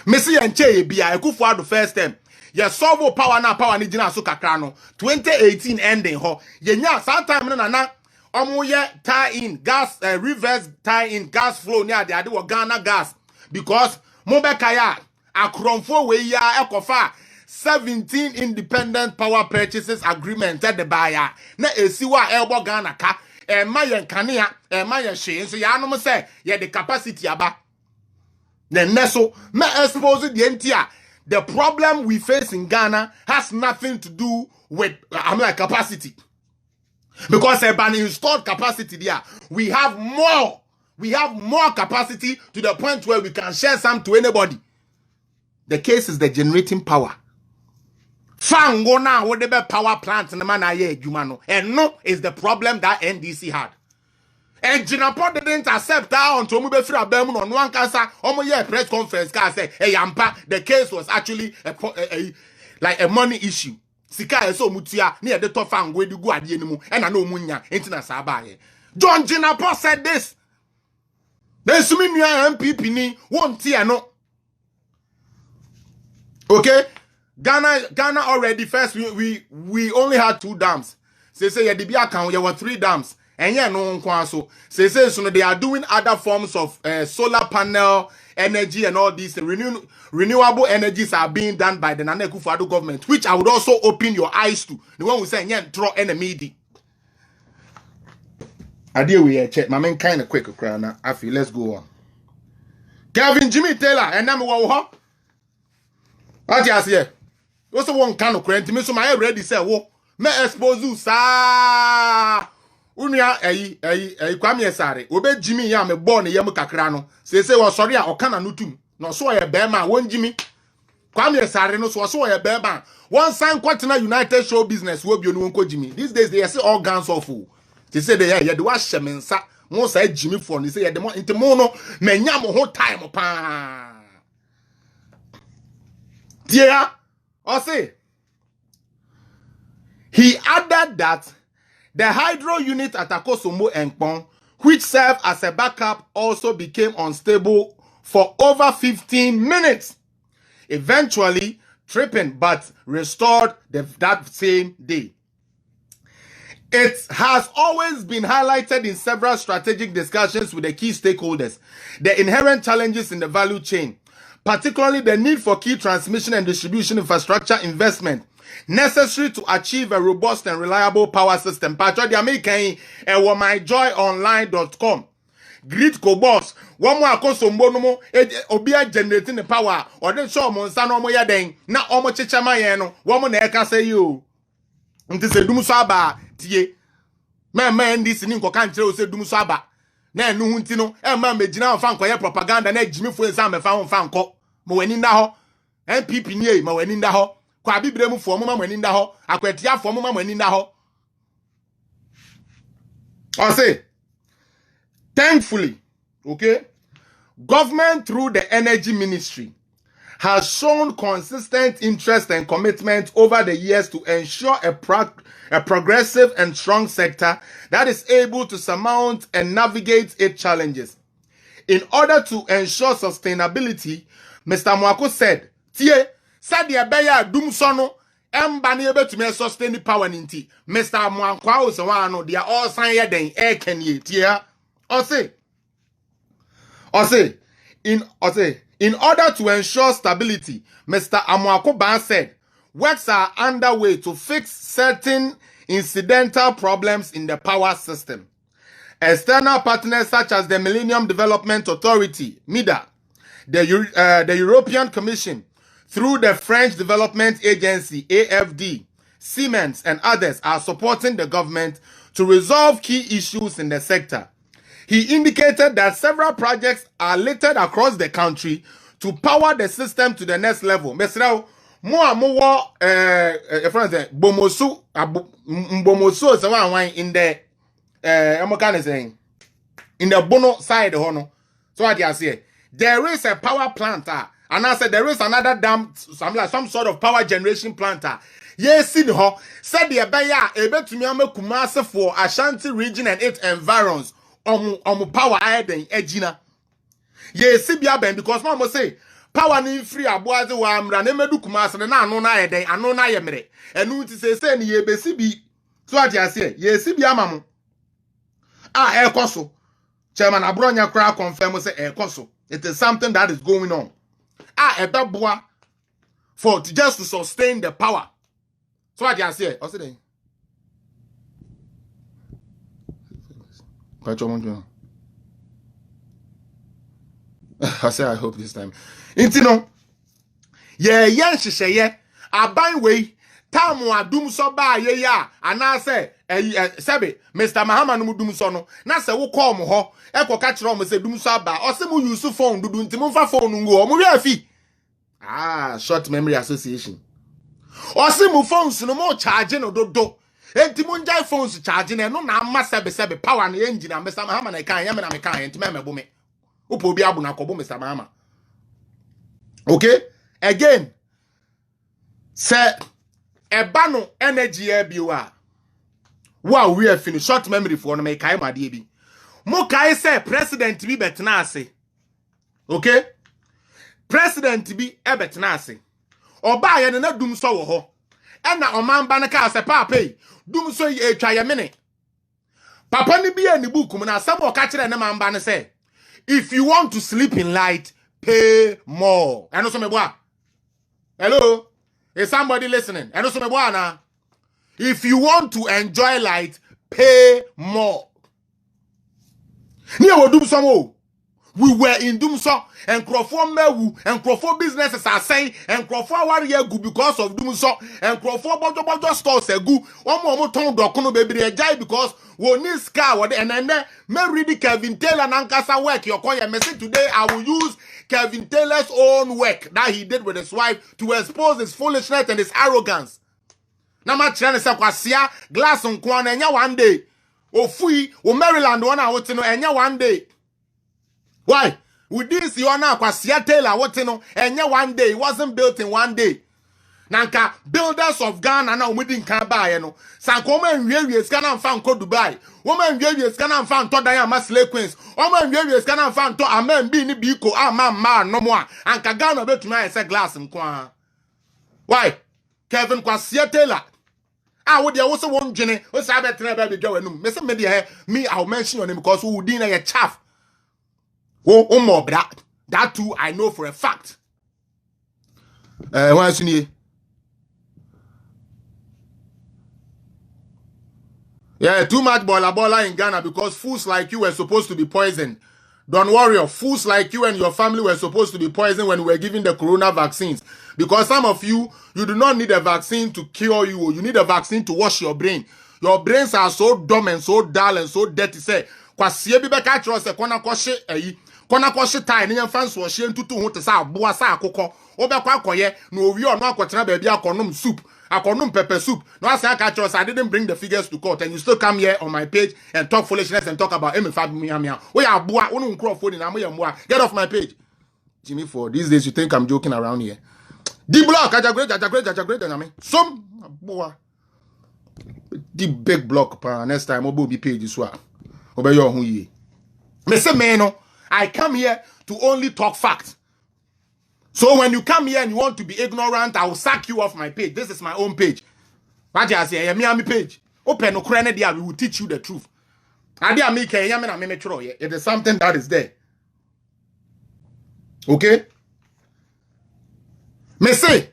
Messi and Che Bia Ekufuado the first time. Ya solve power na power ni jina so kakra no. 2018 ending ho. Ye nya sometime na omo ye tie in gas reverse tie in gas flow ni ade wo Ghana gas because mo be kaya akromfo we ya ekofa 17 independent power purchases agreement at the buyer. Na esiwa elbo Ghana ka ma yen kanea ma yen hwe so ya no say ye the capacity aba. Then Neso may expose the entire. The problem we face in Ghana has nothing to do with capacity. Because an installed capacity there. We have more capacity to the point where we can share some to anybody. The case is the generating power. Fango now with the power plant in the man and no is the problem that NDC had. And Jinapo didn't accept that until we be free abem on one cancer. Omo ye press conference can say, hey Yampa, the case was actually like a money issue. Sika eso mutia near the top fan we do go adi enimu and I know munya intina sabaye. John Jinapo said this. Then sumi MPP ni won't tia no. Okay? Ghana already first we only had 2 dams. Say yeah, the account there were 3 dams. And yeah, no one so say so they are doing other forms of solar panel energy and all these renewable energies are being done by the Nana Akufo-Addo government, which I would also open your eyes to. The one who say yeah, draw enemy. I deal with check my man kind of quick now. I feel let's go on. Kevin Jimmy Taylor and I'm what you say? What's the one kind of current me so my ready say wo me expose you sa unia Kwame Asare obe Jimmy ya me born yam kakra no say wo sorry a oka na nutum no so ye be ma won Jimmy Kwame Asare no so ye be ma one sign kwatena United Show Business wo bi onu won ko Jimmy these days they say all guns off they say they yeah the wa shemensa mo say Jimmy for they say the mo intimo no manya mo ho time pa dear or say he added that the hydro unit at Akosombo and Pong, which served as a backup, also became unstable for over 15 minutes, eventually tripping but restored that same day. It has always been highlighted in several strategic discussions with the key stakeholders, the inherent challenges in the value chain, particularly the need for key transmission and distribution infrastructure investment necessary to achieve a robust and reliable power system. Patro the American myjoyonline.com. Grid Cobos, one more Akosombo no mo obia generating the power or then show monsa no mo ya den na omo chichama yen no one mo na eka say you. Nti se dum so aba tie. Man this ni nko kan kire o se dum so aba. Na enu hu nti no e ma megina fa nkoye propaganda na Jimmy fu ensa me fa ho fa nko. Mo wani nda ho. NPP ni e ma wani nda ho. Kwa bibire mu fo mo ma wani nda ho. Akwatia fo mo ma wani nda ho. I say thankfully, okay, government through the energy ministry has shown consistent interest and commitment over the years to ensure a progressive and strong sector that is able to surmount and navigate its challenges. In order to ensure sustainability, Mr. Mwako said, "Tie, said the beya dum sono, embani ebe to me sustain the power ninti. Mr. Mwako was one, they are all sign den air can ye, tie." In order to ensure stability, Mr. Amwako Ban said, works are underway to fix certain incidental problems in the power system. External partners such as the Millennium Development Authority, MIDA, the European Commission, through the French Development Agency, AFD, Siemens, and others are supporting the government to resolve key issues in the sector. He indicated that several projects are littered across the country to power the system to the next level. Mesrao, Bomosu is one in the in the Bono side hono. So what you say? There is a power plant, and I said there is another dam, some sort of power generation plant. Yes, in ho said the Abaya able to me Kumase for Ashanti region and its environs. Power higher than Ejina. Yes, ben because mama say power ni free aboaze wa amra na medu Kumase na anu na yeden anu na yemre enu ti say ni ye besi bi so ati ase yes bi amamu ekoso chairman abronya kra confirm say ekoso it is something that is going on ebeboa for just to sustain the power so ati ase o say den I say I hope this time. Intino. Yeah, shisheye. Aban way. Tamu adum so ba ye ya. Ana say sebe Mr. Mahama no dum so no. Na se wo call mo ho. E ko ka kire mo say dum so ba. O se mo use phone dudu nti mo fa phone ngo. Mo wi afi. Short memory association. O se mo phones no mo charge no dodo. Enti munjai phones charging no na amma sebe power na engine Mr. Mahama na kan ya me na me kan enti me mebo me upo obi abu na kobo Mr. Mahama. Okay, again say ebano energy e biwa wa we are finish short memory for no me kai ma de bi mo kai say president bi betena ase. Okay, president bi e betena ase Oba ye na dum so wo ho. E na omamba ne ka se papa yi. Dum so yi etwa ye mene. Papa ni bi ani book mu na asem o ka kire ne mamba ne say, if you want to sleep in light, pay more. I know some boy. Hello? Is somebody listening? I know some boy na. If you want to enjoy light, pay more. Near dum some. We were in Dumso and Crawford Mewu and Crawford businesses are saying and Crawford warrior good because of Dumso and Crawford Bojo stores a good one more ton docuno baby a jai because we need scar and then me read Kevin Taylor and Ankasa work your coin message today. I will use Kevin Taylor's own work that he did with his wife to expose his foolishness and his arrogance. Now my channel is a glass on corner and one day. O free o Maryland one hour to know and one day. Why? With this, you are now Kwasia Taylor, what you know, and one day, it wasn't built in one day. Nanka, builders of Ghana now within Kaba, you know. Sankoma and Ravius can found Code Dubai. Woman Ravius can found Todaya Masley Queens. Woman Ravius can found to a man being Biko, a man, no more. And Kagana bet me a glass and Kwa. Why? Kevin Kwasia Taylor. I would also want Jenny, what's I better never go and Mr. Media, me, I'll mention your name because who dinner a chaff. Oh, more that too I know for a fact. What's in here? Yeah, too much bola in Ghana because fools like you were supposed to be poisoned. Don't worry, fools like you and your family were supposed to be poisoned when we were giving the corona vaccines. Because some of you do not need a vaccine to cure you. You need a vaccine to wash your brain. Your brains are so dumb and so dull and so dirty. Say, kwasiye bi beka tro se kona kwoshe eyi. Kona kwoshe tai ne yemfa so hye ntutu ho te sa aboa sa akokọ. Obekwa akoye na owi ono akotena ba bia akonom soup. Akonom pepper soup. No asa aka tro I didn't bring the figures to court and you still come here on my page and talk foolishness and talk about M5 mia. We are aboa wonu nkrofo ni na moya. Get off my page. Jimmy, for these days you think I'm joking around here. The block ajagre na me. Some aboa. The big block pa next time obo be page so a. Obey your who ye. Me say me no, I come here to only talk facts. So when you come here and you want to be ignorant, I will sack you off my page. This is my own page. What you say? Me page. Open no crane there. We will teach you the truth. It is something that is there. Okay? Me say,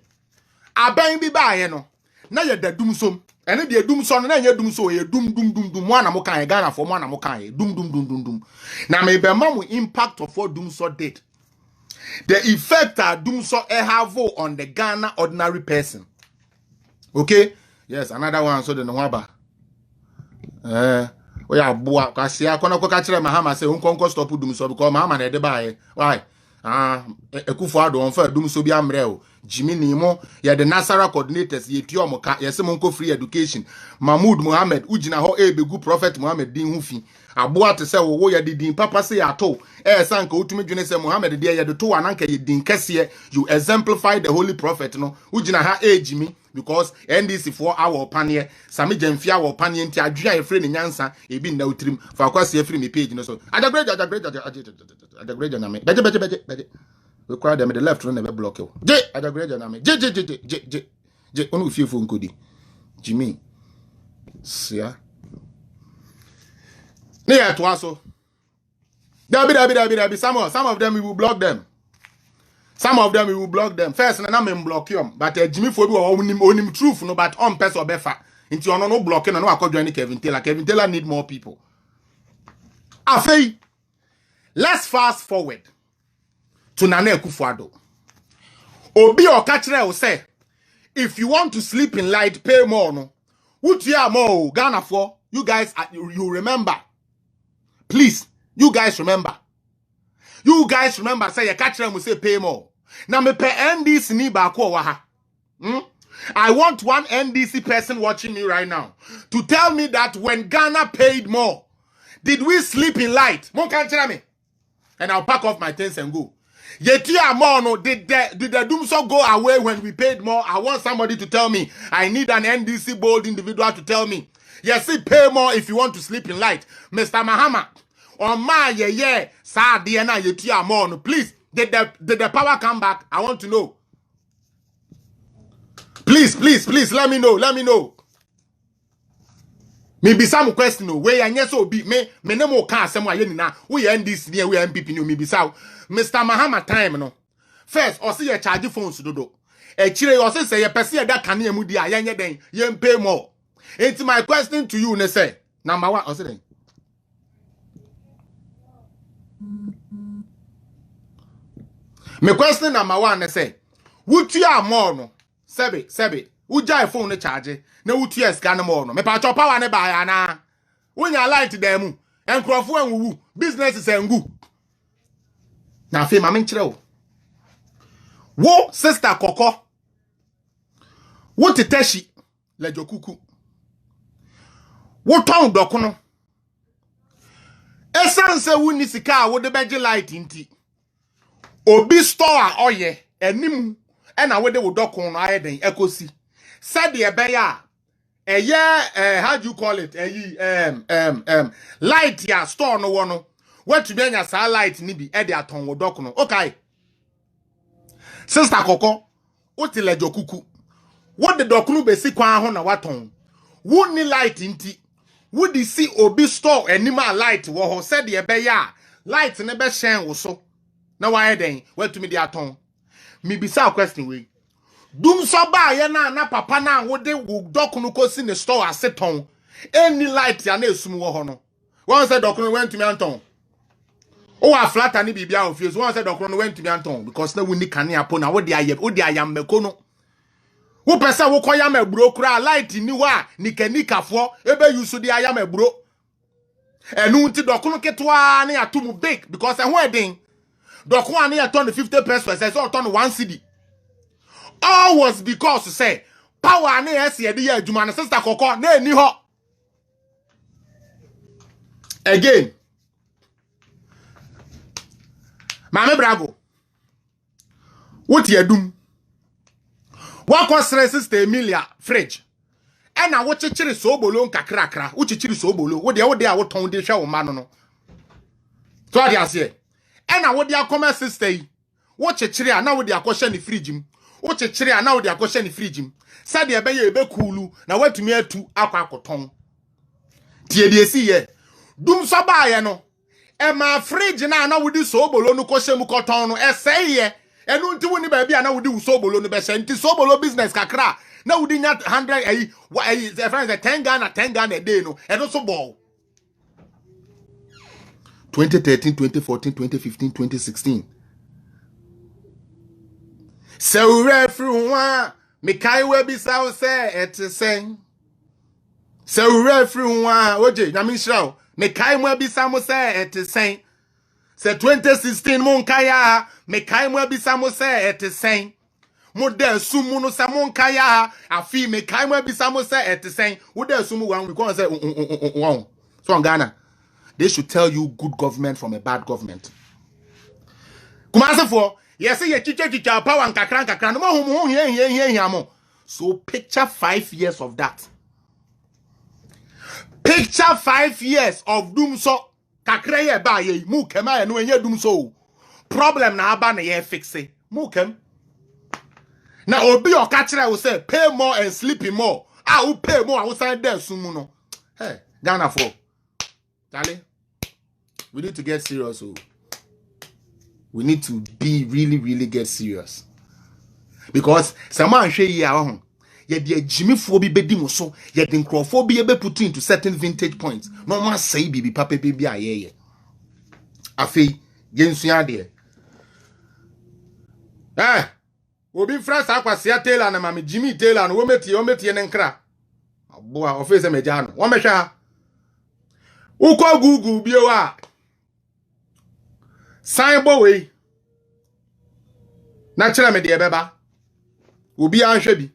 aban bi ba ye no. Na ye da dum som. Ene de dum so no na ye dum so ye dum mo na mo kan Ghana for mo na mo kan ye dum. Na me be ma mo impact of what dum so did. The effect that dum so have on the Ghana ordinary person. Okay? Yes, another one so the no haba. We are boa kwase akona ko ka kire Mahama say unkonko stop dum so because Mahama na de ba ye. Why? Ekufo ado on fa dum so bi amre o. Jimmy Nimo, ya the Nasara coordinators, ye Tiomoka, Yasemonko free education, Mahmoud Mohammed, Ujina ho Begu Prophet Mohammed Din Hufi, Abua to say, oh, ya did Papa say at all. Sanko to me, Junese Mohammed, dear, the two ananka ye din Kessie, you exemplify the holy prophet, no, Ujina ha Jimmy, because NDC 4 hour panier, Sami Jenfia or Panian, Tia, a friend in Yansa, a bin no trim, for course, a free page, no so. At the great, better. We cry them at the left, never block you. J, I agree, J, only few phone could Jimmy. See, near to us. There be some of them we will block them. Some of them we will block them. First, and I'm block you. But Jimmy for you own truth, no, but on person or befa. Into no blocking, and no, I could join Kevin Taylor. Kevin Taylor need more people. Afei, let's fast forward to Nana Akufo-Addo. Obi Okachire will say, if you want to sleep in light, pay more. No, what you are more Ghana for? You guys, you remember? Please, you guys remember? You guys remember? Say Okachire will say pay more. Now me pay NDC ni ba ko waha. I want one NDC person watching me right now to tell me that when Ghana paid more, did we sleep in light? Mo can tell me, and I'll pack off my things and go. Yetia Mono, did the doom so go away when we paid more? I want somebody to tell me. I need an NDC bold individual to tell me. Yes, pay more if you want to sleep in light. Mr. Mahama, on my sa Diana Yetia Mono, please. Did the power come back? I want to know. Please, let me know. Maybe some question where and yes, be me no can some way na we end this near we MPP new maybe so Mr. Mahama time no. First, or see a charge phones do. A chile or say a person that can hear mudi a yanya den yen pay more. It's my question to you, ne say. Number one, or say. My question number one, ne say. Would you are more no? Sebe. Uja phone charge. Na wutu eska na mo no. Me pa cho power ne ba ya na. Wonya light dem. Enkrofo anwu. Business is engu. Na fe ma me nkire wo. Wo sister Koko. Wo teteshi lejokuku. Wo ton dokono. Esanse wu ni sika wo de beje light nti. Obi store oye enimu e na wo de wo dokon no ayeden ekosi. Said the beya how do you call it? Light ya store no one. What to be anya sa light ni bi e de aton wo dok no. Okay. Sister Koko, what le jokuku. What the dok no be si kwan ho na waton. Wo ni light nti. Wo di si obi store animal light wo ho said the beya light ne be shen wo so. Na wa eden what to me de aton. Me bisa question we. Dum so ba ye na papa na wo de wo dokunu kosi ne store aseton any light ya na esum wo ho no one say dokunu went to me anton o wa flat ani bibia ofie so one say dokunu went to me anton because na woni kane apo na wo de ayam meko no wo pesa wo koya magburo kura light ni wa nikanikafo ebe use de ayam magburo enu nti dokunu ketwa na atomu big because ehun eden dokunu ani aton 50 pesos say so aton 1 cedi. All was because say power na yes ye de ya adwuma na sister Koko na eni ho again Mame Brago what ye dum wako sere sister Emilia fridge ena wo chechiri so obolo nkakrakra wo chechiri so obolo wo de a wo ton de hwe wo ma no so ade ase ena wo de akoma sister yi wo chechiri a na wo de akoshe ni fridge mu wo chechiri a na wo de akoshe ni fridge mu sade ebe ye ebe kulu na watumi atu akwakoton tie de esi ye dum so ba ye no e ma fridge na wo di so obolo no koshe mu koton no esey ye enu nti woni ba bia na wo di so obolo no be se nti so obolo business kakra na wo di nya 100 the friends 10 Ghana a day no eno so ball 2013 2014 2015 2016 so everyone me kai we bi saw say et sen so everyone oje na me shraw me kai mo bi saw say et sen say 2016 mon kaya me kai mo bi saw say et sen mo de sumu no sa mon kaya afi me kai mo bi saw say et sen wo de sumu wan we go say so in Ghana they should tell you good government from a bad government kumase for yes, ye chicha power and kakran no mo here. So picture 5 years of that. Picture 5 years of doom so kakra ye ba ye mu kema no enye doom so. Problem na aba na ye fix it. Mu kem. Na obi o ka kire wo say pay more and sleep more. Ah, who pay more I say there sumu no. Hey, Ghana for. Charlie. We need to get serious. We need to be really get serious. Because someone share here ye de jimifo bi bedi mo so ye de nkrofo bi be put into certain vintage points. No man say bibi papa bi ayeye. Afei yensua de. Obi France akwase Taylor na mama Jimmy Taylor no wo metie ne nkra. Aboa ofese meja no. Wo mehwa. Uko Google bi wa. Sign way. Natural media beba. Ubi anhwe.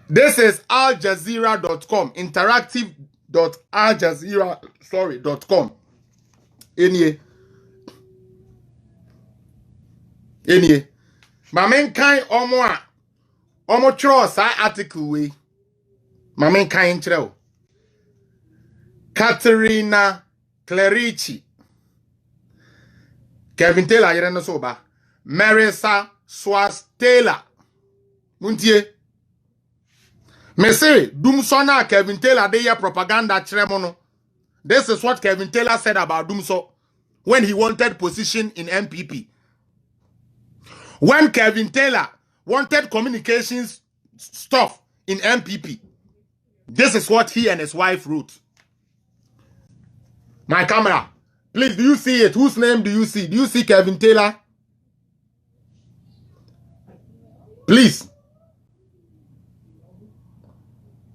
This is aljazeera.com. Interactive.aljazeera.com. Enye. Mamen kan omo tro sa article we. Mamen kan nkyerɛ. Katerina Clerici. Kevin Taylor yere no so ba. Marisa Swastela. Muntie. Me say, Dumso na Kevin Taylor de ya propaganda tremono. This is what Kevin Taylor said about Dumso when he wanted position in MPP. When Kevin Taylor wanted communications stuff in MPP, this is what he and his wife wrote. My camera, please, do you see it? Whose name do you see? Do you see Kevin Taylor? Please.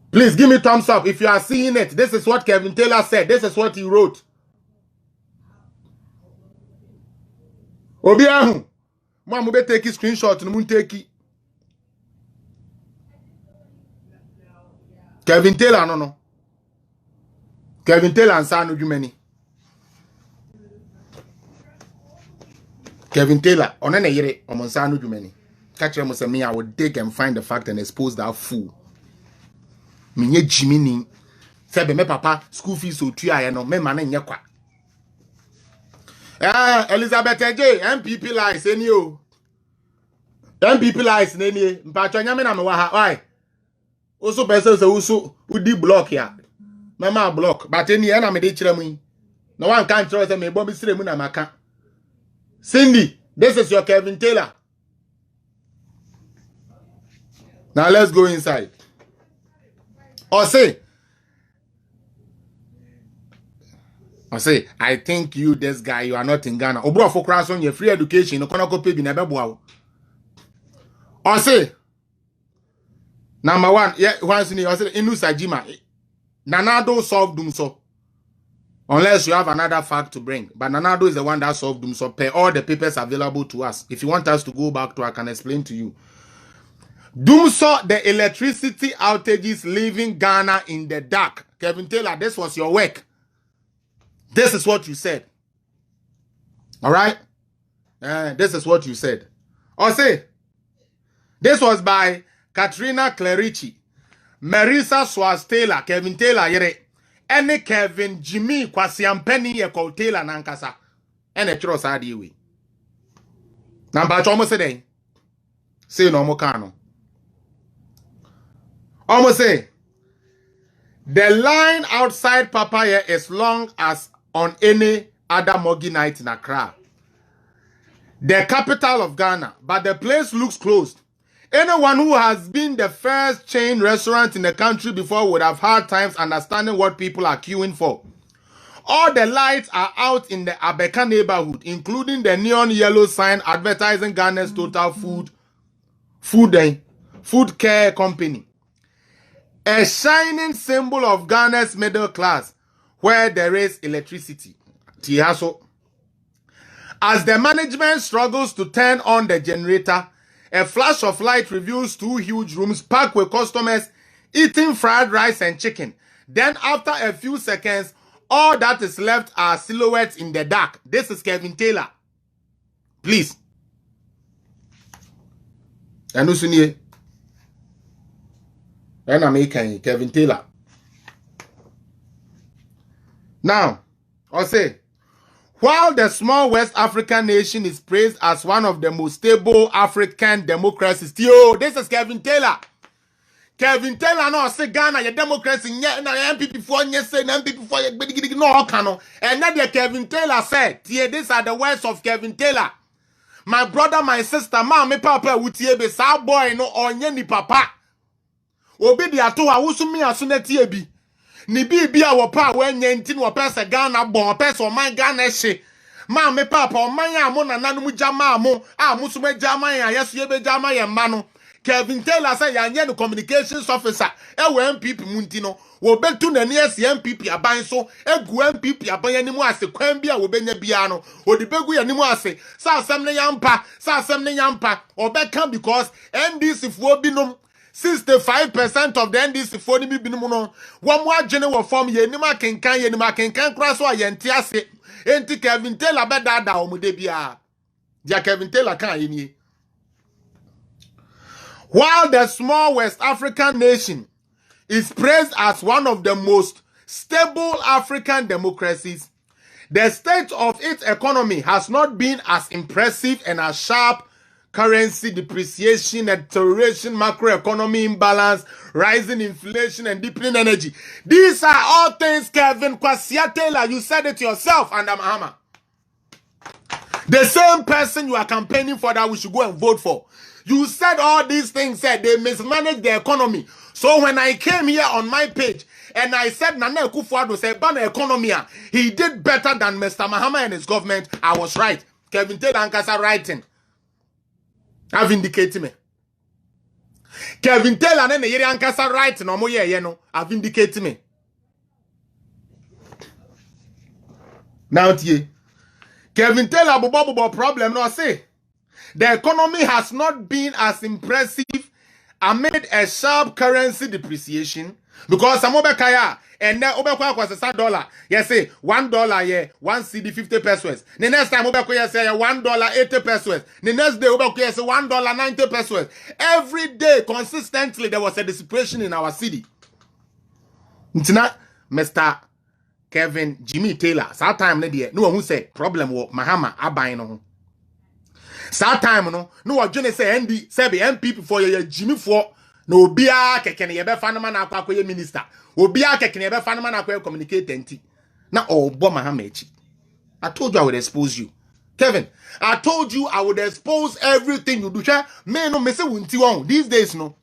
Please give me thumbs up if you are seeing it. This is what Kevin Taylor said. This is what he wrote. Obiahu. Mwa mube take screenshot. Numun take. Kevin Taylor, no. Kevin Taylor and Sanu Jumeni. Kevin Taylor, onene yere, Omonsanu Jumeni. Catch him say me, I would take and find the fact and expose that fool. Minye Jimmy Sebe me papa, school fees so tria no, me mane nyekwa. Elizabeth J, MPP lies, any you. MPP lies, any, Mpacho Yamina Mawaha, why? Also, person so udi block ya. Mama block, but any enemy de chiremi. No one can't trust me, Bobby Sremuna Maka. Cindy, this is your Kevin Taylor. Now let's go inside. Or say, I think you, this guy, you are not in Ghana. Obro for cross on your free education, no kono pay bin ebeboa. Or say, number one, yeah, once in the Inu Sajima, Nanado solved Dumso. Unless you have another fact to bring. But Nanado is the one that solved Dumso. Pay all the papers available to us. If you want us to go back to, I can explain to you. Dumso, the electricity outages leaving Ghana in the dark. Kevin Taylor, this was your work. This is what you said. All right? This is what you said. Or say, this was by Katrina Clerici, Marisa Swastela, Kevin Taylor, yere, ene Kevin Jimmy Kwasiampeni ye call Taylor nankasa. Ene chiro sa diwe. Namba chomo se say no mo kano. Almost say, the line outside Papaya is long as on any other Mogi night in Accra, the capital of Ghana, but the place looks closed. Anyone who has been the first chain restaurant in the country before would have hard times understanding what people are queuing for. All the lights are out in the Abeka neighborhood, including the neon yellow sign advertising Ghana's total food care company. A shining symbol of Ghana's middle class, where there is electricity. Tiaso. As the management struggles to turn on the generator, a flash of light reveals two huge rooms packed with customers eating fried rice and chicken. Then after a few seconds, all that is left are silhouettes in the dark. This is Kevin Taylor. Please. Anusunye. And I'm making Kevin Taylor. Now, I'll say, while the small West African nation is praised as one of the most stable African democracies, yo, this is Kevin Taylor. Kevin Taylor no say Ghana your democracy na MPP for say na MPP for no cano. And now the Kevin Taylor said, these are the words of Kevin Taylor. My brother, my sister, ma me papa wutie be sa boy no onye ni papa. Obi di ato a wusumi asuneti ebi. Ni bi a wo pa wenye nti no pese Ghana bon pese o man Ghana hye. Ma me papa o man ya mo nananom jama mo a musuma jama ya yeso ye be jama ye ma no. Kevin Taylor say ya nye no communications officer e we MPP munti no wo betu na ne ese MPP aban so egu MPP aban ani mu ase kwan bi a wo benya bia no odi begu ya ni mu ase sa asem ne yampa obeka because NDC fo binom 65% of the NDC for the binom no wo mo agene wo form ye ni makenkan kra so ayente ase enti Kevin Taylor be dada o mu de bia dia Kevin Taylor kan ye ni. While the small West African nation is praised as one of the most stable African democracies, the state of its economy has not been as impressive and as sharp currency depreciation, deterioration, macroeconomy imbalance, rising inflation, and deepening energy. These are all things, Kevin Kwasia Taylor. You said it yourself, and I'm Mahama. The same person you are campaigning for that we should go and vote for. You said all these things, said they mismanage the economy. So when I came here on my page and I said Nana Akufo-Addo said ban economy, he did better than Mr. Mahama and his government, I was right. Kevin Taylor Ankasa writing. I've indicated me. Kevin Taylor and Yeri Ankasa writing no more no. I've indicated me. Now tie. Kevin Taylor bobo problem no say. The economy has not been as impressive amid a sharp currency depreciation because some obekaya and then obekwa kwasa $1. Yes, say $1 yeah, 1 CD 50 pesos. The next time obekwa say $1 80 pesos. The next day obekwa say $1 90 pesos. Every day consistently there was a dissipation in our city. Ntina Mr. Kevin Jimmy Taylor, that time no one who said problem with Mahama abayin no. That time no one say ND say be MPP for your Jimmy for no bia keke ne be fan man akwa akoye minister. Obia keke ne be fan man akwa communicate enti. Na obo Mahama echi. I told you I would expose you. Kevin, I told you I would expose everything you do. Me no me say wunti won these days no.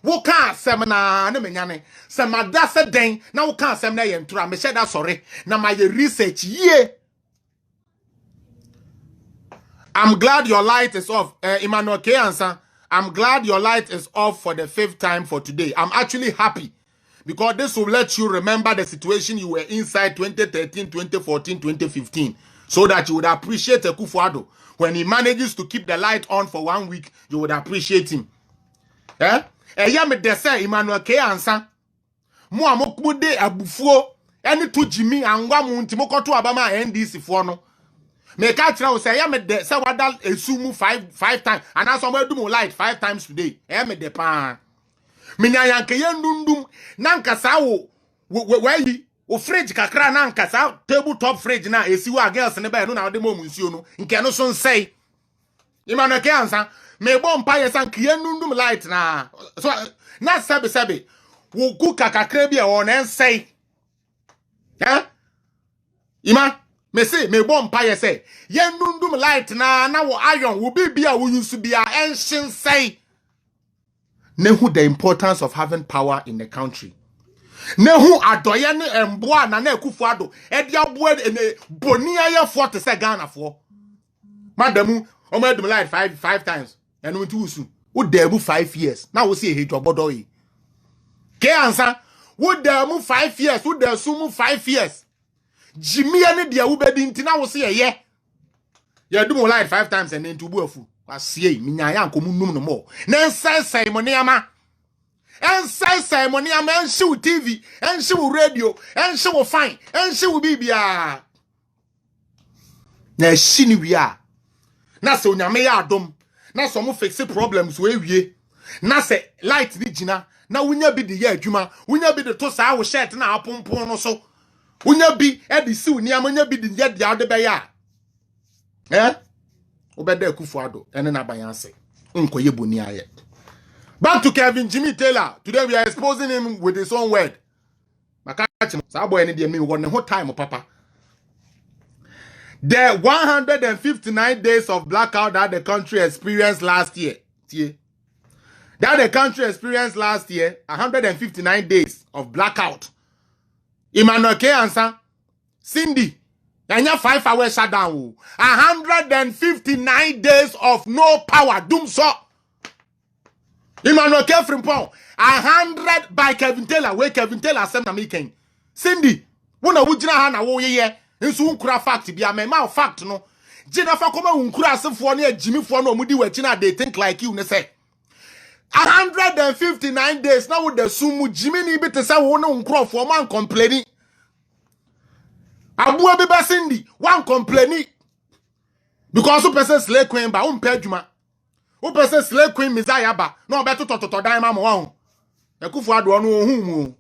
Wo kan asem na ne menyane se madase den na wo kan asem na ye ntura me she da sorry na my research ye. I'm glad your light is off. Emmanuel K. Ansa, I'm glad your light is off for the 5th time for today. I'm actually happy because this will let you remember the situation you were inside 2013, 2014, 2015 so that you would appreciate Akufo-Addo. When he manages to keep the light on for 1 week, you would appreciate him. Eh? Me dese Emmanuel K. Ansa. Mo amokmude abufuo eni to Jimmy angwa mu ntimo koto abama NDC fo no. Me ka tira o say me de say wada esumu 5 times and as some do mo light 5 times today. Me de pa. Me nya yanke yendundum na nkasa wo yi o fridge kakra na nkasa tabletop fridge na esi wa girls ne ba no na de mo nsuo no. Nke no so nsei. Emmanuel K. Ansa me bon pa yesan kiyendundum light na so na sabe wo ku kakakra bi e won ensei. Ima me say me bon pa yese yendundum light na wo iron wo bibia wo use bia enshin say. Nehu the importance of having power in the country. Nehu adoye ne emboa na Akufo-Addo e dia boa ene boni aye 40 se Ghana for. Madamu o ma dum light 5 times. And we do so. Would there 5 years? Now we see a hate your body. K answer. Would there 5 years? Would there assume 5 years? Jimmy and the Ubedin now will see a year. You do more like 5 times and then to bufu. I see me nyan komunum no more. Then say Simoniama. And say Simoniama and she will TV and she will radio and she will fine and she will be bia. Na shini we are. Na so nyame ya adom. Na some fix problems we na se light ni gina na wunya bi de ye adwuma wunya bi de to sa wo shirt na apompon no so wunya bi e de si unia wunya bi de ye de be ya obeda Akufo-Addo ene na bayanse nkoye boni aye. Back to Kevin Jimmy Taylor. Today we are exposing him with his own word. Makachi sa boy ene de me won ne ho time papa. The 159 days of blackout that the country experienced last year. That the country experienced last year, 159 days of blackout. Emmanuel K. Ansa, Cindy, and your 5 hours shutdown. 159 days of no power. Doom so. Emmanuel K. Frimpong, 100 by Kevin Taylor. Where Kevin Taylor sent American. Cindy, wuna wujina hana wo ye. Nso unkura fact bia me ma fact no jina fa koma unkura asefo ne Jimmy fo no mudi wachi na they think like you ne say 159 days now with the sumu Jimmy ni bi te say wo no nkrofo man complaining abuo bi ba Cindy one complaining because who person slay queen ba umpe adwuma who person slay queen Messiah ba no be to dan ma mo won Akufo-Addo no ohun mu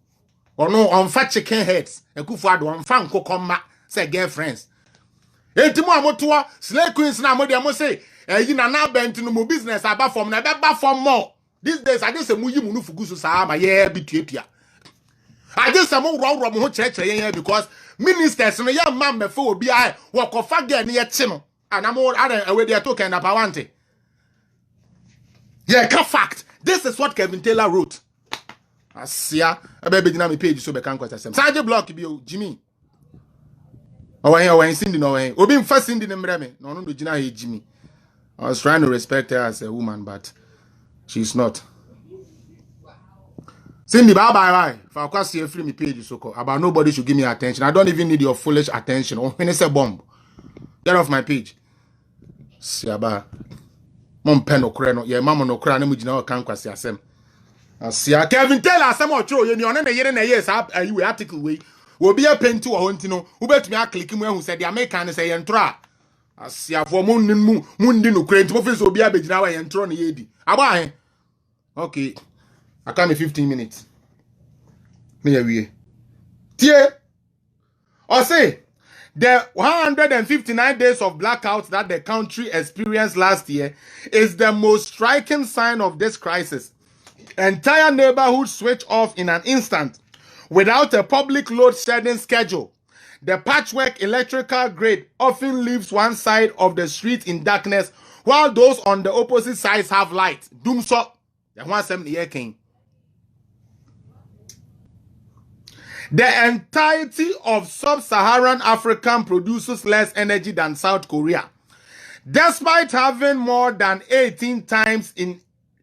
ono on fa chicken heads Akufo-Addo on fa nkokomma say girlfriends. Enti mo amotoa slay queens na mo de mo say yi na na bent no mo business aba from na be ba from more. These days I just say mu yi mu no fugu so sa ma ye bituatua. I just say mo ro mo ho cheche yen because ministers no ya man me for obi ai wo kofa girl ne ye chi no. And I'm all away there token up I want it. Yeah, fact. This is what Kevin Taylor wrote. Asia, I better begin my page so be can question them. Saje block be Jimmy. When Cindy no way. Obi first Cindy nemre me. No do gina he Jimmy. I was trying to respect her as a woman, but she's not. Cindy, bye. If I see a free me page so called about nobody should give me attention. I don't even need your foolish attention. Or when it's a bomb. Get off my page. Siaba. Mom pen no kra no. Ye mama no kra na mu gina o kan kwase asem. Asia Kevin Taylor asem o tro ye ni one na yere na yes we article we be a penti wo honti no wo betumi a click mu ehu say the American say ye ntro a asia fo mu ndi no kra nti mo fe so obi abegina wa ye ntro na ye di agba he okay I come in 15 minutes me ya wie tie o say the 159 days of blackout that the country experienced last year is the most striking sign of this crisis. Entire neighborhoods switch off in an instant without a public load shedding schedule. The patchwork electrical grid often leaves one side of the street in darkness while those on the opposite sides have light. Doom so. The entirety of sub-Saharan Africa produces less energy than South Korea. Despite having more than 18 times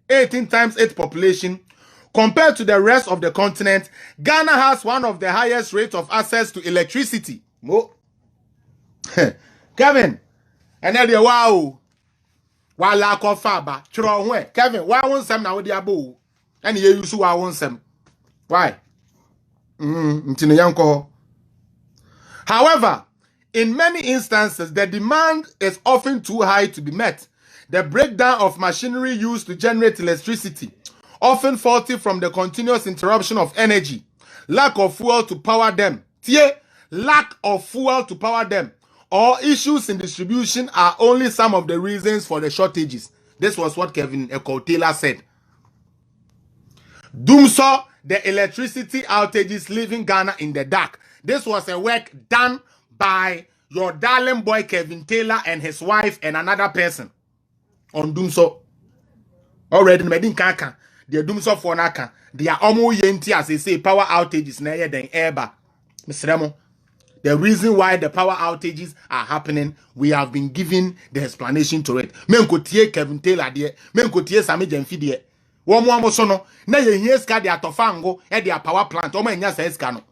its population compared to the rest of the continent, Ghana has one of the highest rates of access to electricity. Kevin, and then wow. Wala kofaba, chro Kevin, why won't some now with the abo? And you use why won't some? Why? However, in many instances, the demand is often too high to be met. The breakdown of machinery used to generate electricity, often faulty from the continuous interruption of energy, lack of fuel to power them, or issues in distribution are only some of the reasons for the shortages. This was what Kevin Taylor said. Doomsaw, the electricity outages leaving Ghana in the dark. This was a work done by your darling boy Kevin Taylor and his wife and another person on Doomsaw. Already, Medin Kaka, the Doomsaw for Naka, they are almost yenti as they say power outages near than ever. Mr. Remo, the reason why the power outages are happening, we have been given the explanation to it. Menkotie Kevin Taylor there, Menkotie Sami Jemfi there. One sono, na ye here ska de atofango e de power plant, o ma nya sa ska no.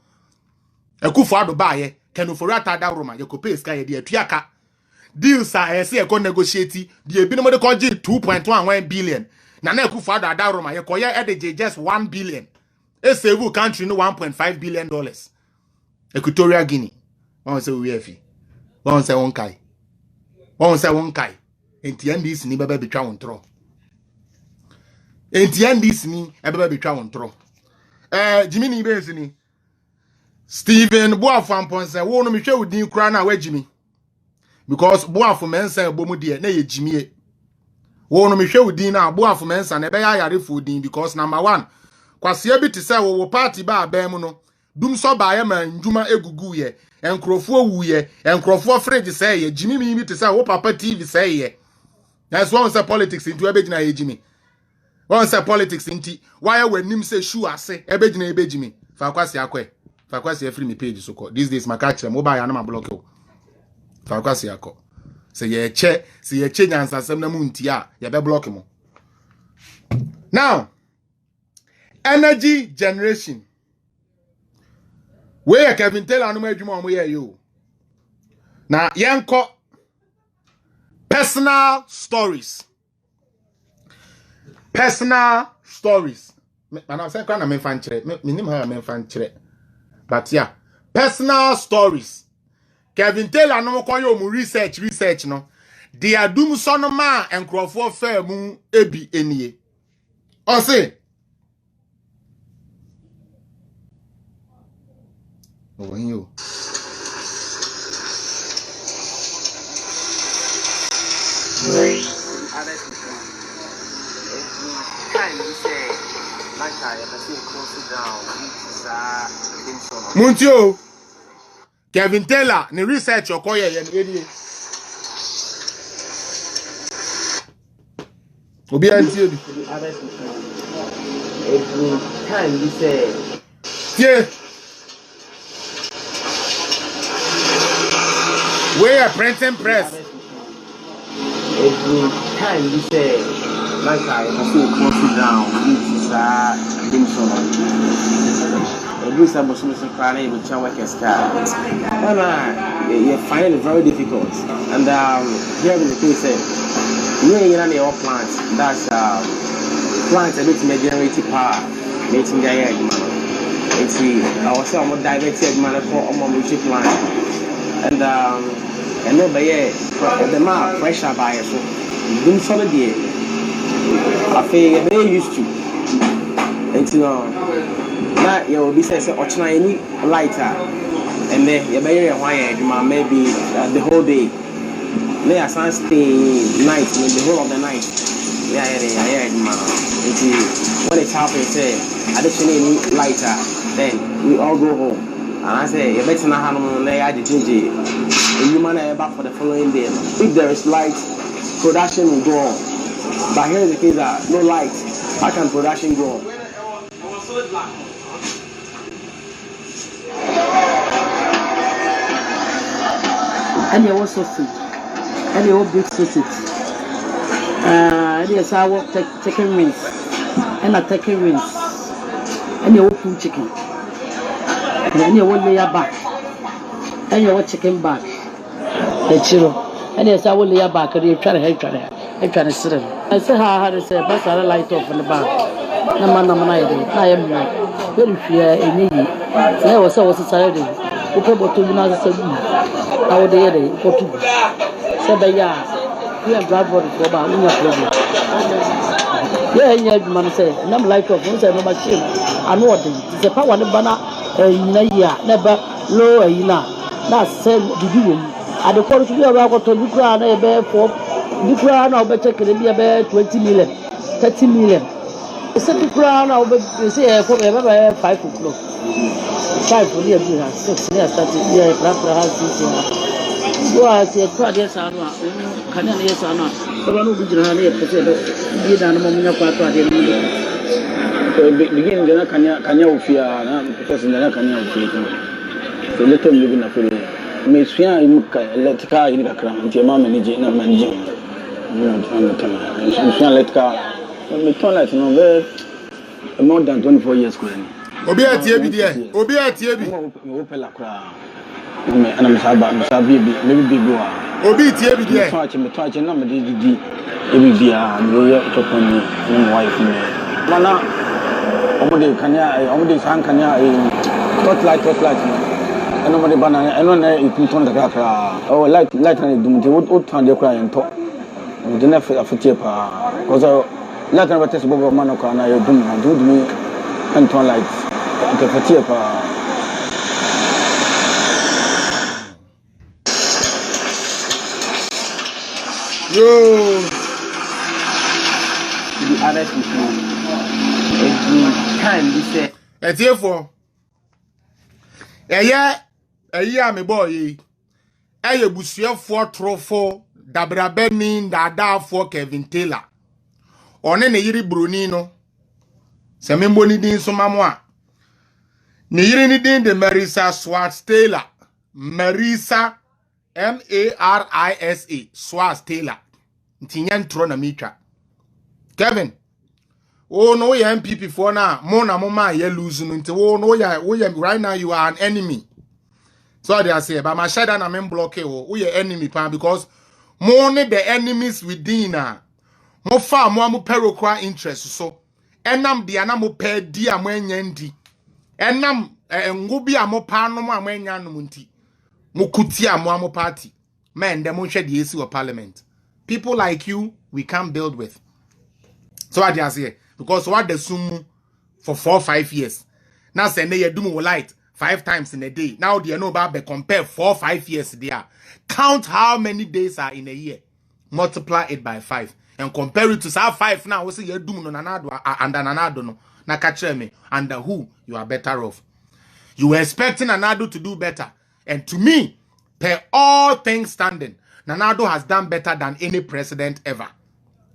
Ekufo ado ba ye, kenufori atada roma, ye ko pay ska ye de atuaka. Deals are say e ko negotiate, de ebi no mo de ko gi 2.11 billion. Na Ekufo ado ada roma, ye ko ye e de just 1 billion. E save country no 1.5 billion dollars. Equatorial Guinea. One say we efi. One say won kai. One say won kai. Enti ndis ni baba betwa won tro. Enti ndis ni baba betwa won tro. Jimmy ni be ni. Stephen Boafo ampon say wo no me hwe udin kura na wa Jimmy. Because Boafo mensa ebomu de na ye Jimmy e. Wo no me hwe udin na Boafo mensa na be ya yare fu udin because number 1 kwase bi te say wo party ba abem no dum so ba ya man ndwuma egugu ye enkrofo wu ye enkrofo fridge say ye Jimmy mi te say wo papa TV say ye. That's one say politics into ebegina ye Jimmy. One say politics into why when nim say shoe ase ebegina ebe Jimmy. Fa kwase akwe. Fa kwase free me page so called. These days my catch mobile ya na ma block you. Fa kwase akọ. Say ye che nyansa asem na mu ntia ye be block mo. Now, energy generation. Where Kevin Taylor no adwuma omo ye yo. Na yenko personal stories. Personal stories. Man, I'm saying na me fan kire. Me nim ha me fan kire. But yeah, personal stories. Kevin Taylor no ko yo mu research no. They are doom so no ma enkrofo fa mu ebi enie. O say when you Muntio Kevin Taylor ni research okoye ye ni obi anti obi every time you say yeah we are printing press every time you say like I say close down this is every time you crying with your work as car you find it very difficult and here in the case you know your plants that's plants a bit generate power making the air it's I was saying I'm directed man for multi plant and no by the man pressure by so doing solid day I feel very used to it's now you will be saying any lighter and then you may maybe the whole day they are stay night the whole of the night yeah when it's happening say additionally lighter then we all go home and I say you better not have no add the DJ and you man back for the following day if there is light production will go on but here is the case that no light how can production go on and you also see and you big sausage and yes I will take chicken wings and I take wings and you open chicken and you will lay a back and you want chicken back the chiro and yes I will lay a back and you try to sit in I say how to say but I light off in the back no man I am very fear in me I was so society who people to you I would hear it for 2 7 years. We have drive for about yeah, man say, and I'm like of one no machine. I know what it's a power banner in a year, never low a year. That's said the doom. At the quality of our to look around a bear for the crown of better can be about 20 million, 30 million. The second crown of the say for 5 o'clock. 5 for the 6 years started here, perhaps. You are a project, can I yes or not? The one who did an ammonia part beginning the Kanya Fia, because in the Kanya Fia, the little living a Miss Fia, let car in the crown, and your mamma managing and managing. Let car, me turn like more than 24 years. Obi atiebi de Obi atiebi and I'm sorry, maybe big one. Obi atiebi de touch and number did every day and talk on my wife. Mana Omode Kanya, Omode San Kanya, light, and nobody banana, and on there you turn the car. Oh, light and do what time they cry and talk. We didn't have a taper because I let them test Bobo Manoka and I do me and turn lights. The taper. Yo, the other people, every time you say, it's here for a year, my boy. A busia for trofo, Dabrabeni, Dada for Kevin Taylor. On any yiri Brunino, Samemboni din Sumamwa. Niri din de Marisa Swartz Taylor, Marisa. Marisa Swartz Taylor. Tinyan Trona Mitra. Kevin. Oh no, you MPP for now. Mona mama ye losing into oh no ya right now you are an enemy. So they say, but my shadow na men block oh we enemy pan because more the enemies within mo far mo amu perokra interest so enam dia na mo pe di amanyandi enam ngubi amo pa no mo amanya no nti mo kuti amo party men dem hwe the AC of parliament. People like you we can't build with. So what they say because what the sumu for 4 or 5 years. Now say you do more light 5 times in a day. Now they know about compare 4 or 5 years there. Count how many days are in a year. multiply it by 5 and compare it to say 5 now. We say you do no nanado and nanado no. Na catch me under who you are better off. You were expecting Nanado to do better, and to me, per all things standing, Nanado has done better than any president ever.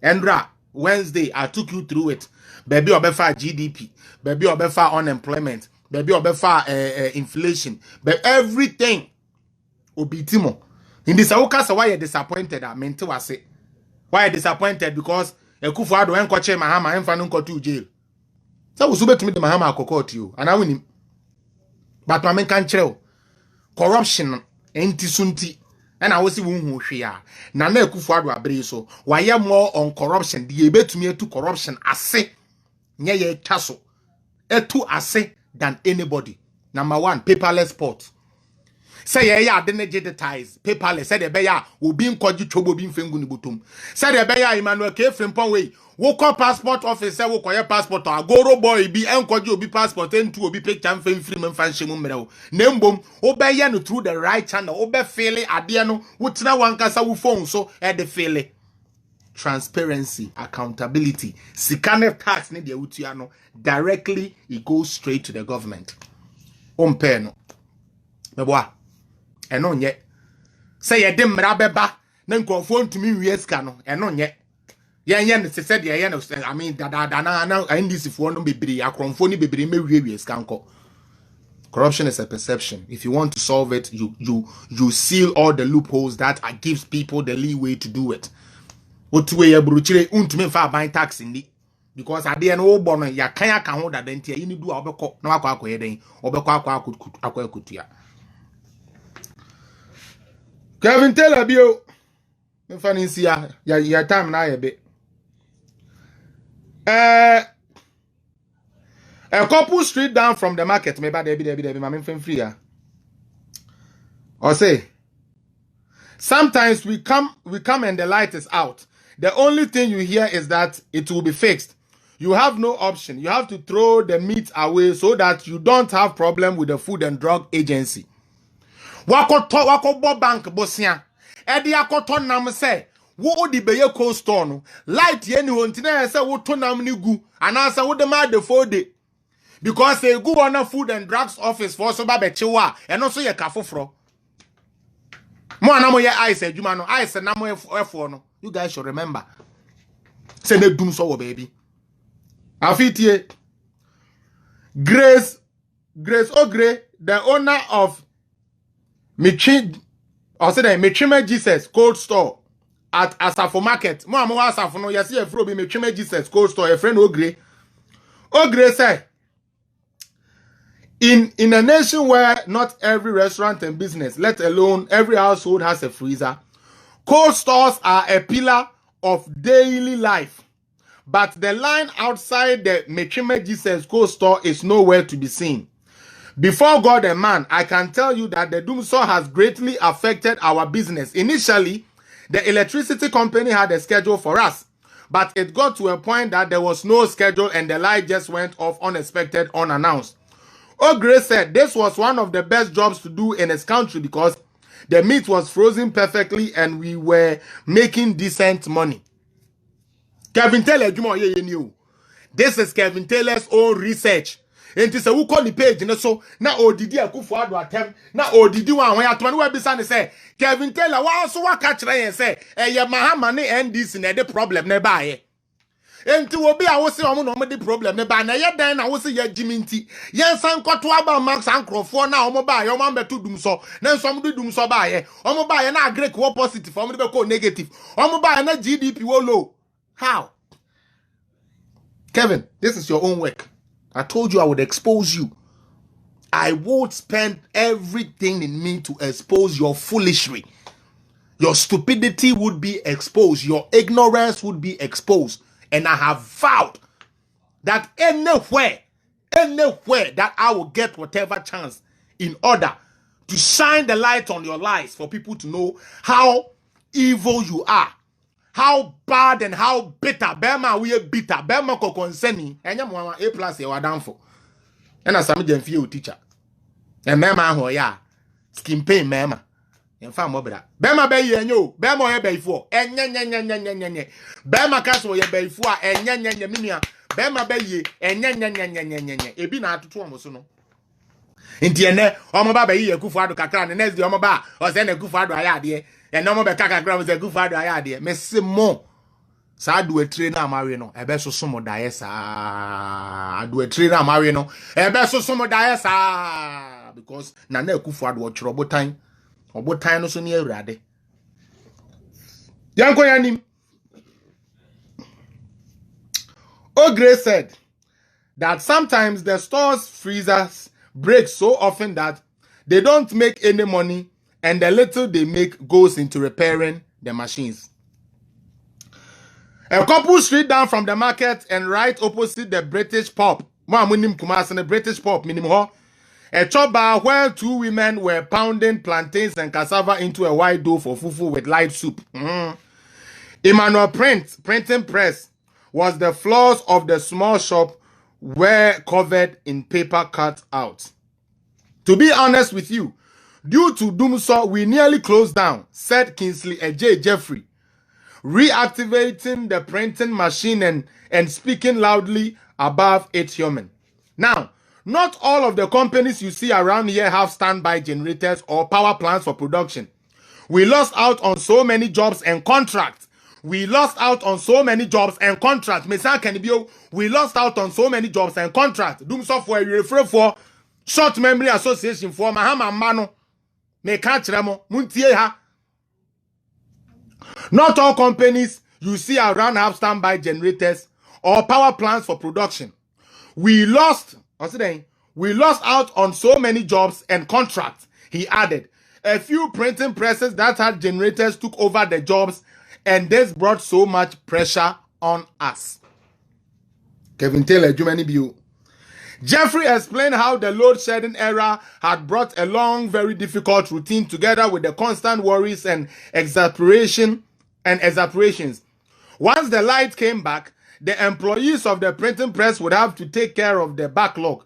Endra, Wednesday, I took you through it. Baby obefa GDP, baby obefa unemployment, baby obefa inflation, but everything obitimo. In this case, why you disappointed? I mean to say, why you disappointed? Because Ekufuado enko che Mahama enfa nko to jail. So we to me the Mahama akoko you, and I win him. But my men can't tell corruption ain't sunti. And I was see who share. Nana Ekufuado abriso. Why you more on corruption? The ebe to me to corruption ase. Nye ye chaso. Etu ase than anybody. Number 1, paperless port. Say ya didn't digitize paperless. Say the beya will be in koji chobo bin fengu ni butum. Say the beya Emmanuel K. Frimpong way. Woko passport officer woko ye passport or agoro boy be enkoji obi passport and to obi picture and film free man fanshim mmereo. Nembom obeye no through the right channel. Obe fele ade no wutina wankasa wo phone so e de fele. Transparency, accountability, sikane tax ne de wutua no directly it goes straight to the government. Ompe no. Meboa eno nye say ye de mmra beba na nkonfo ntumi wie ska no eno nye ye ne se said ye no I mean na indisifo no bebre akronfo ni bebre me wie ska nko. Corruption is a perception. If you want to solve it, you seal all the loopholes that gives people the leeway to do it. Otuwe ye buruchire untumi fa ban tax ndi because ade no obo no ya kan aka ho dada ntia yini du obekọ na akwa akoye den obekọ akwa akutua. Kevin Taylor bio me fani sia ya time na ye be a couple street down from the market me ba debi ma me free ya. Or say sometimes we come and the light is out. The only thing you hear is that it will be fixed. You have no option. You have to throw the meat away so that you don't have problem with the Food and Drug Agency. Wako bo bank bosia. Edi akoto nam se wo di beye cold store no light ye ni hontina se wo to nam ni gu anasa wo de ma de fode because e gu on Food and Drugs Office for so ba be chewa eno so ye kafoforo mo anamo ye ice adwuma no ice na mo efo no you guys should remember say na dum so wo baby afitie Grace Ogre, the owner of Michime Jesus Cold Store at Asafo Market. Mo amowa Asafo no yesi efro bi Michime Jesus Cold Store e friend Ogre say in a nation where not every restaurant and business, let alone every household has a freezer, cold stores are a pillar of daily life. But the line outside the Michime Jesus Cold Store is nowhere to be seen. Before God and man, I can tell you that the doomsday has greatly affected our business. Initially, the electricity company had a schedule for us, but it got to a point that there was no schedule and the light just went off unexpected, unannounced. Ogre said this was one of the best jobs to do in his country because the meat was frozen perfectly and we were making decent money. Kevin Taylor, this is Kevin Taylor's own research. And to say who call the page so na odidi Akufo-Addo attempt na odidi wan when atoma we bisa ne say Kevin Taylor wa so wa ka kire yen say ye Mahama ne NDC na the problem ne ba ye enti obi a wo se omo no the problem ne ba na ye dan na wo se ye jimi nti yen san kwoto aba Max Ankrofo na omo ba ye omo beto dum so na nso omo dum so ba ye omo ba ye na agree ko positive omo be ko negative omo ba ye na GDP wo low. How? Kevin, this is your own work. I told you I would expose you. I would spend everything in me to expose your foolery. Your stupidity would be exposed. Your ignorance would be exposed. And I have vowed that anywhere that I will get whatever chance in order to shine the light on your lies for people to know how evil you are. How bad and how bitter. Bema we bitter. Bema ko conseni. Enya mwa A+ ye wadanfo. Ena sami jenfie o teacher. And mema ho ya. Skin pain mema. In fact, mobile. Bema be ye nyo. Bema ye be for. Nye. Bema kaso ye be for. Nye minia. Bema be ye. Nye. Ebi na atutu omoso no. Inti ene omo ba be ye kufu ado kakra ne next day omo ba o se ne kufu ado ayade. Ene omo be kakra mo se kufu ado ayade. Mese mo. Sa adu etire na amawe no. Ebe so somo dae sa. Adu etire na amawe no. Ebe so somo dae sa. Because na kufu ado o chrobotan. Obotan no so ne awurade. Yanko yanim. Ogre said that sometimes the store's freezers break so often that they don't make any money and the little they make goes into repairing the machines. A couple street down from the market and right opposite the British pub. The British pub minimum. A chop bar where two women were pounding plantains and cassava into a white dough for fufu with light soup. Emmanuel printing press was the floors of the small shop were covered in paper cut out. To be honest with you, due to Dumso, we nearly closed down, said Kingsley J. Jeffrey, reactivating the printing machine and speaking loudly above its human. Now, not all of the companies you see around here have standby generators or power plants for production. We lost out on so many jobs and contracts. We lost out on so many jobs and contracts. We lost out on so many jobs and contracts. Doom software you refer for Short Memory Association for Mahama Mano. Not all companies you see around have standby generators or power plants for production. We lost out on so many jobs and contracts, he added. A few printing presses that had generators took over the jobs, and this brought so much pressure on us. Kevin Taylor, Jumani Biu. Jeffrey explained how the load shedding era had brought along very difficult routine together with the constant worries and exasperations. Once the light came back, the employees of the printing press would have to take care of the backlog,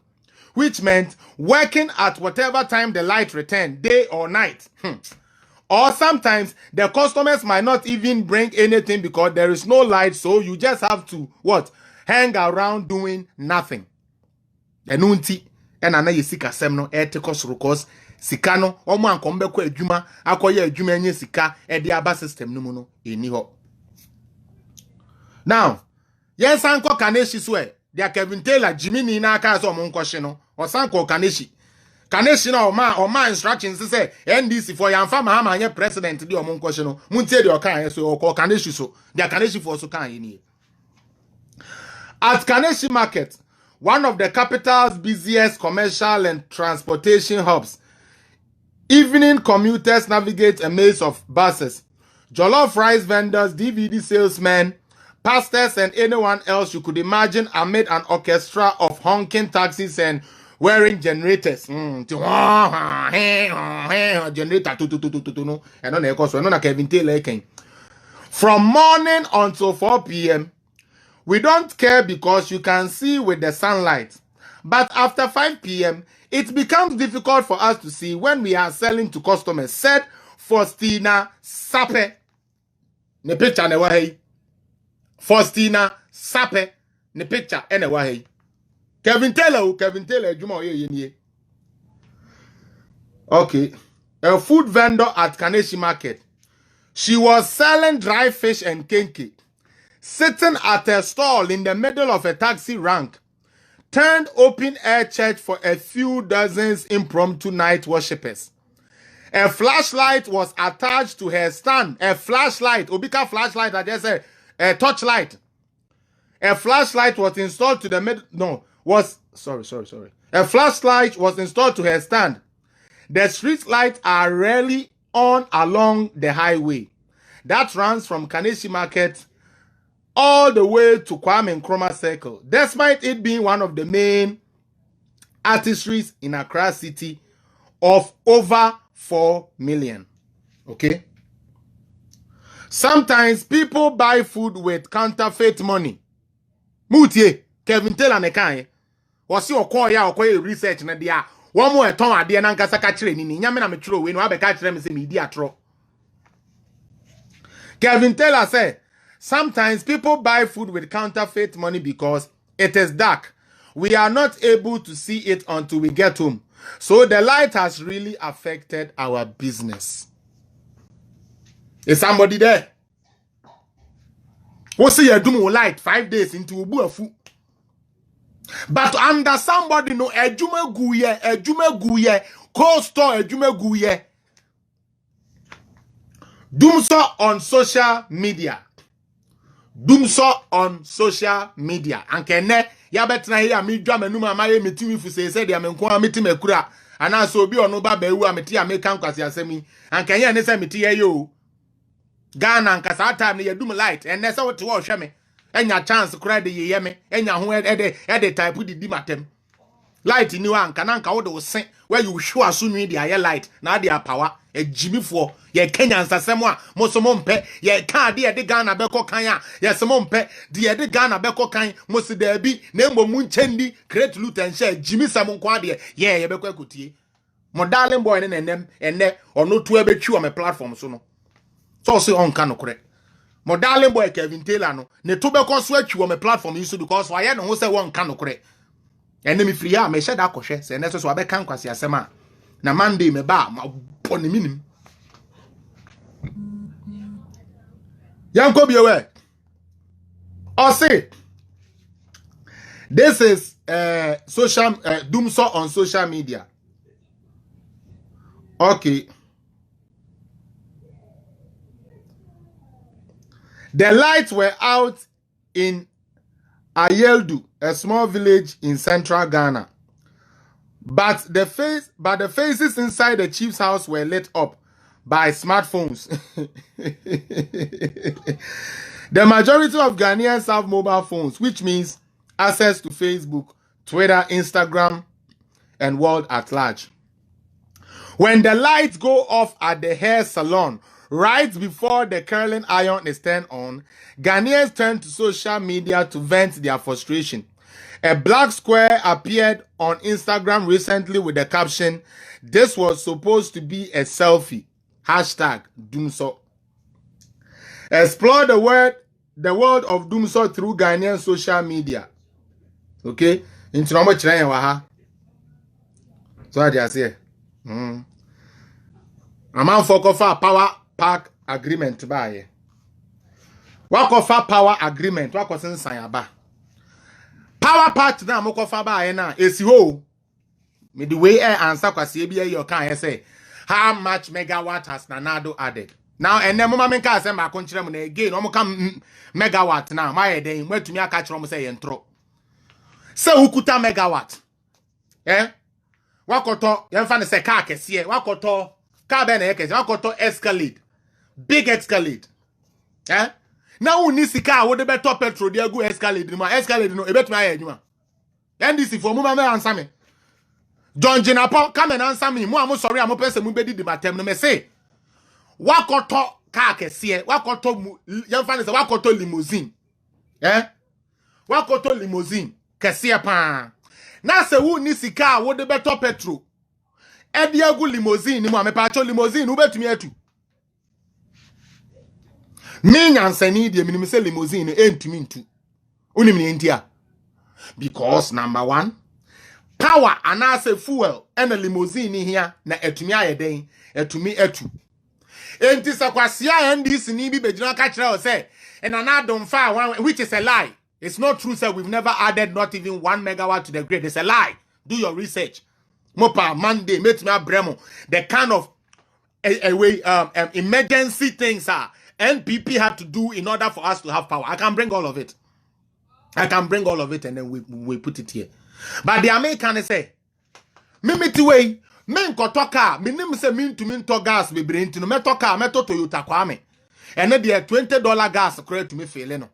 which meant working at whatever time the light returned, day or night. Or sometimes the customers might not even bring anything because there is no light, so you just have to, hang around doing nothing. Enunti, ena na yesika semno, etekos rukos, sikano, omo ankombe kwa ejuma, akoye ejuma enye sika, aba system numuno, eniho. Now, yes, Sanko Kaneshi swe. Dia Kevin Taylor, Jimmy ni na aka so monko shino. O Sanko Kaneshi. Kaneshi na o ma instructions say NDC for yamfa mahama anye president di o monko shino. Muntie di o kan so o Kaneshi so. Dia Kaneshi for so kan yini. At Kaneshi Market, one of the capital's busiest commercial and transportation hubs, evening commuters navigate a maze of buses. Jollof rice vendors, DVD salesmen, pastors and anyone else you could imagine amid an orchestra of honking taxis and wearing generators. Generator Kevin Taylor. From morning until 4 p.m., we don't care because you can see with the sunlight. But after 5 p.m., it becomes difficult for us to see when we are selling to customers, said Faustina Sape. Ne picture ne wahi. Faustina Sape, the picture anyway. Kevin Taylor, Juma ye. Okay. A food vendor at Kaneshi Market. She was selling dry fish and kenke. Sitting at a stall in the middle of a taxi rank. Turned open air church for a few dozens impromptu night worshippers. A flashlight was attached to her stand. A flashlight, Obika flashlight, I just said. A torchlight. A flashlight was installed to the A flashlight was installed to her stand. The street lights are rarely on along the highway that runs from Kaneshi Market all the way to Kwame Nkrumah Circle, despite it being one of the main arteries in Accra City of over 4 million. Okay? Sometimes people buy food with counterfeit money. Mutie, Kevin Taylor nekai. Wasi okoya research na dia One more ton ade na nkasa ka kire ni nyame na metro we no abeka kire me say me di atro. Kevin Taylor said, sometimes people buy food with counterfeit money because it is dark. We are not able to see it until we get home. So the light has really affected our business. Is somebody there? What's your doom light 5 days into Ubu food? But under somebody no ejume guye, cold store ejume guye. Doomso on social media. Doomso on social media. Anke ne ya betina here mi dwa manum amaye metimi fu say de amenko ameti makura ana so obi ono ba bawu ameti ameka nkwase asemi anke ye ne say meti ye yo Ghana anka sa time ne yadum light enne say wote wo hwe me enya chance kura de ye me enya ho ede type di matem light ni wa anka na anka wo de wo sen where you show aso nwi de aye light na de power ejimifo ye Kenya nsasem a mosomo mpe ye ka de de Ghana beko kan a ye somo mpe de Ghana beko kan mosi da bi na emom nchendi create loot and share jimisam nko ade ye beko akotie mo darling boy ne nenem enne ono to ebetwi o me platform so no so say on kan okre mo darling boy Kevin Taylor no ne to beko so atwi o me platform yi so because why no ho say won kan okre enne mi free a me hye da kohwe say ne so abeka nkwase asem a na Monday me ba on the minimum. Yanko be aware. Or say this is social Doomso on social media. Okay. The lights were out in Ayeldu, a small village in central Ghana. But the faces inside the chief's house were lit up by smartphones. The majority of Ghanaians have mobile phones, which means access to Facebook, Twitter, Instagram, and world at large. When the lights go off at the hair salon, right before the curling iron is turned on, Ghanaians turn to social media to vent their frustration. A black square appeared on Instagram recently with the caption, "This was supposed to be a selfie. #Doomso." Explore the world of Doomso through Ghanaian social media. Okay? Into no much waha. So I just say. I'm on for power park agreement by. What offer power agreement? What was inside ba? Power part na mo kofa ba na esi ho me the way answer kwase bia your kan say how much megawatt has Nanado added now ene mo ma men ka say ma ko nkire mo na again o mo kam megawatt na ma ye den matumi aka kire mo say ye ntro say ukuta megawatt wakoto ye mfa ne say car kese wakoto car be na ye kese wakoto Escalade big Escalade now we need sika wo de beto petrol de agu Escalade no ebetuma aye adwuma NDC for mo ma answer me John Jinapo come and answer me mo am sorry am person mu bedi di matem no me say wakoto car kese wakoto yemfa ne say wakoto limousine wakoto limousine kese pa na say wo ni sika wo de beto petrol e de agu limousine mo am pa cho limousine wo betumi atu me nyansani de minimum say limousine entumi ntu onimni entia because number 1 power and say fuel and a limousine here na etumi ayeden etumi etu enti sakwasia NDC ni bi bejina ka kire o say and anadon fa which is a lie. It's not true, sir. We've never added not even 1 megawatt to the grid. It's a lie. Do your research. Mopa Monday met me Bremo the kind of emergency things are NPP had to do in order for us to have power. I can bring all of it. And then we put it here. But the Americans say, "Mimiti way, men kotoka, minim se min to gas be bring to no metoka, meto Toyota kwame. And then the $20 gas credit to me failing.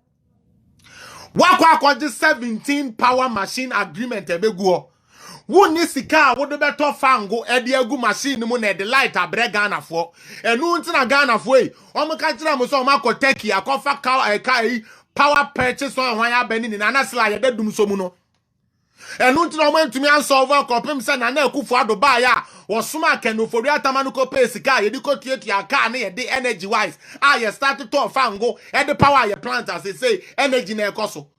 Wakwa 17 power machine agreement ebego. Wo ni sika wo de beto fango e de agu machine mu na de light abre Ghana for. Enu nti na Ghana for e. O mo ka kira mo so ma ko Turkey akofa power purchase on hwan ya bani ni na sila ye de dum so mu no. And no went to me and solve a copim san and a kufado baya or suma can for the Atamanuko Pesika, you could create your car near the energy wise. I started to fango and the power your plant as they say energy near Koso.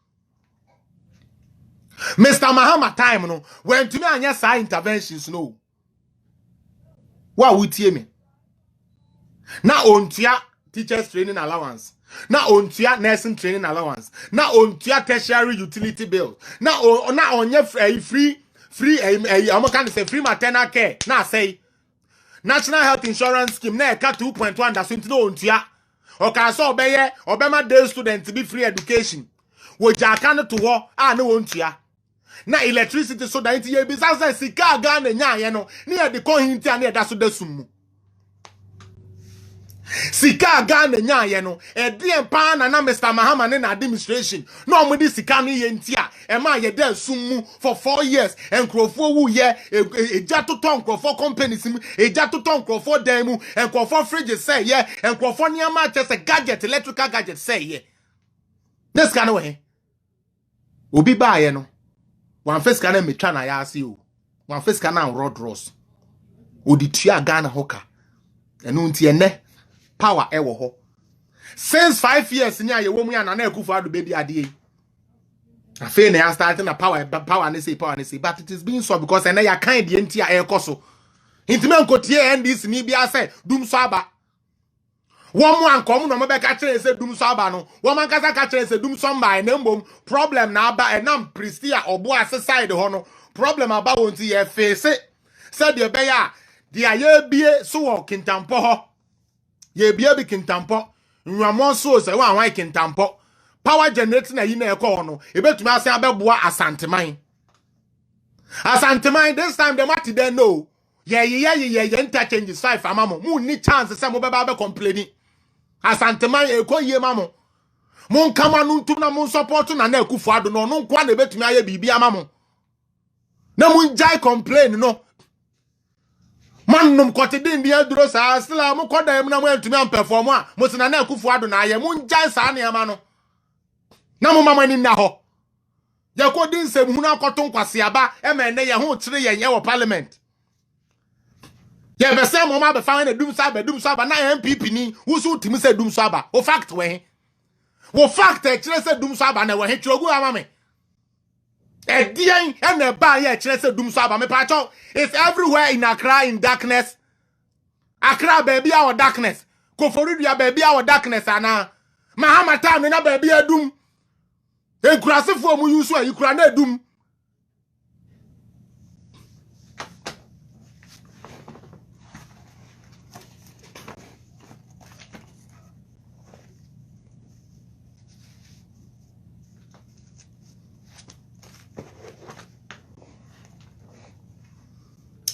Mr. Mahama time no when to me and yes interventions no. What would you me? Now on tia teachers training allowance. Now on tia nursing training allowance. Now on tia tertiary utility bill. Now on your free I'm going say free maternal care. Now say National Health Insurance Scheme na eka 2.1 that's into on tia. Okay, so obeye obema day student to be free education. Wo jakano to wo no on tia. Na electricity so that ye be say sika ga na nya ye no na de ko hinti na da so da sum. Sika ga na nya ye no e de pa na Mr. Mahama ne na administration no mo di sika no ye ntia e ma ye da sum mu for 4 years enkrofo wu ye eja to ton krofo companies mu eja to ton krofo dan mu enkrofo fridge say ye enkrofo niama che say gadget electrical gadget say ye this kind of way obi ba ye no one face kana metwa na ya ase o one face kana road ross odi tua Ghana hoka enu ntie ne power ewo ho since 5 years nya ye wo mu ya na Akufo-Addo be di ade afi na ya start na power ne say but it is being so because na ya kan de ntia ekoso intime nkotie NDC ni bia say dum so aba wo mu ankom no mo be ka kire say dum so aba no wo man kasa ka kire say dum so mba na mbom problem na aba enam pristia obo aside ho no problem aba wonti ye face said de be ya de aye bie so wo kintampo ho ye bie bi kintampo nwamon so say wan kintampo power generator na yi na ekọ no ebetumi ase abeboa asanteman this time the matter there no ye interchanges 5 amamo mu ni chance say mo beba be complaining asanteman ekọ ye mamo mo nkama no ntu na mo support na Akufo-Addo no nkwa na ebetumi aye bibi amamo na mo jai complain no man num kote din dia duro sa still mo koda em na mo antumi am perform a mo sina na Akufo-Addo na aye mo jai sa na yama no na mo mama ni na ho ya ko din se mu na akoto nkwase aba e ma ne ye ho kire ye wo parliament ye be se mo ma be fa na dum so aba na MPP ni wo so timi se dum so aba o fact we kire se dum so aba na we he kyogu ama me Edian and the bar here, Chelsea Doom Saba, me pacho. It's everywhere in Accra in darkness. Accra baby our darkness. Koforidia baby our darkness, Anna. Mahama time in a baby a doom. A grassy form you swear you cry doom.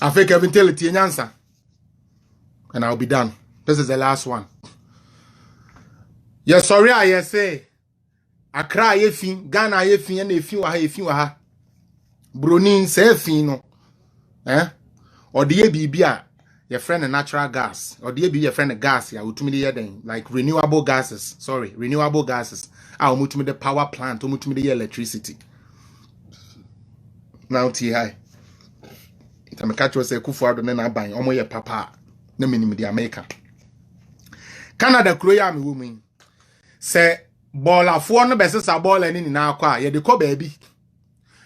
I think Kevin tell it in answer. And I'll be done. This is the last one. Yes, sorry, I say. Accra ye fin, Ghana ye fin, and if you are ha. Brunin say fin no. Or the BBA, your friend natural gas. Or the your friend gas, ya ultimately then like renewable gases. Sorry, renewable gases. I'll move to me the power plant, to move to me the electricity. Now TI. I'm a catch was a Akufo-Addo na ban omo ye papa na minim di America Canada kroya me woman say ballafo no besesa ball ani na akwa ye de ko baabi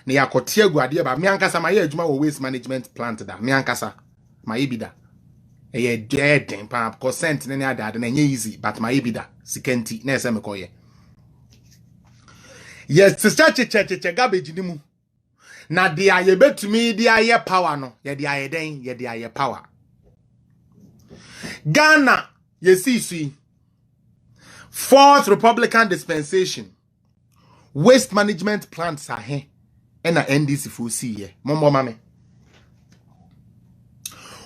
na yakote aguade ba me ankasa ma ye adwuma wo waste management plant da me ankasa ma ye bida e ye den pa consent ne adade na nye easy but ma ye bida sikenti na ese me ko ye yes che garbage ni mu na dia ye betumi dia ye power no ye dia ye den ye dia ye power Ghana ye see 4th Republican dispensation waste management plants are here and NDC for see ye mommo mame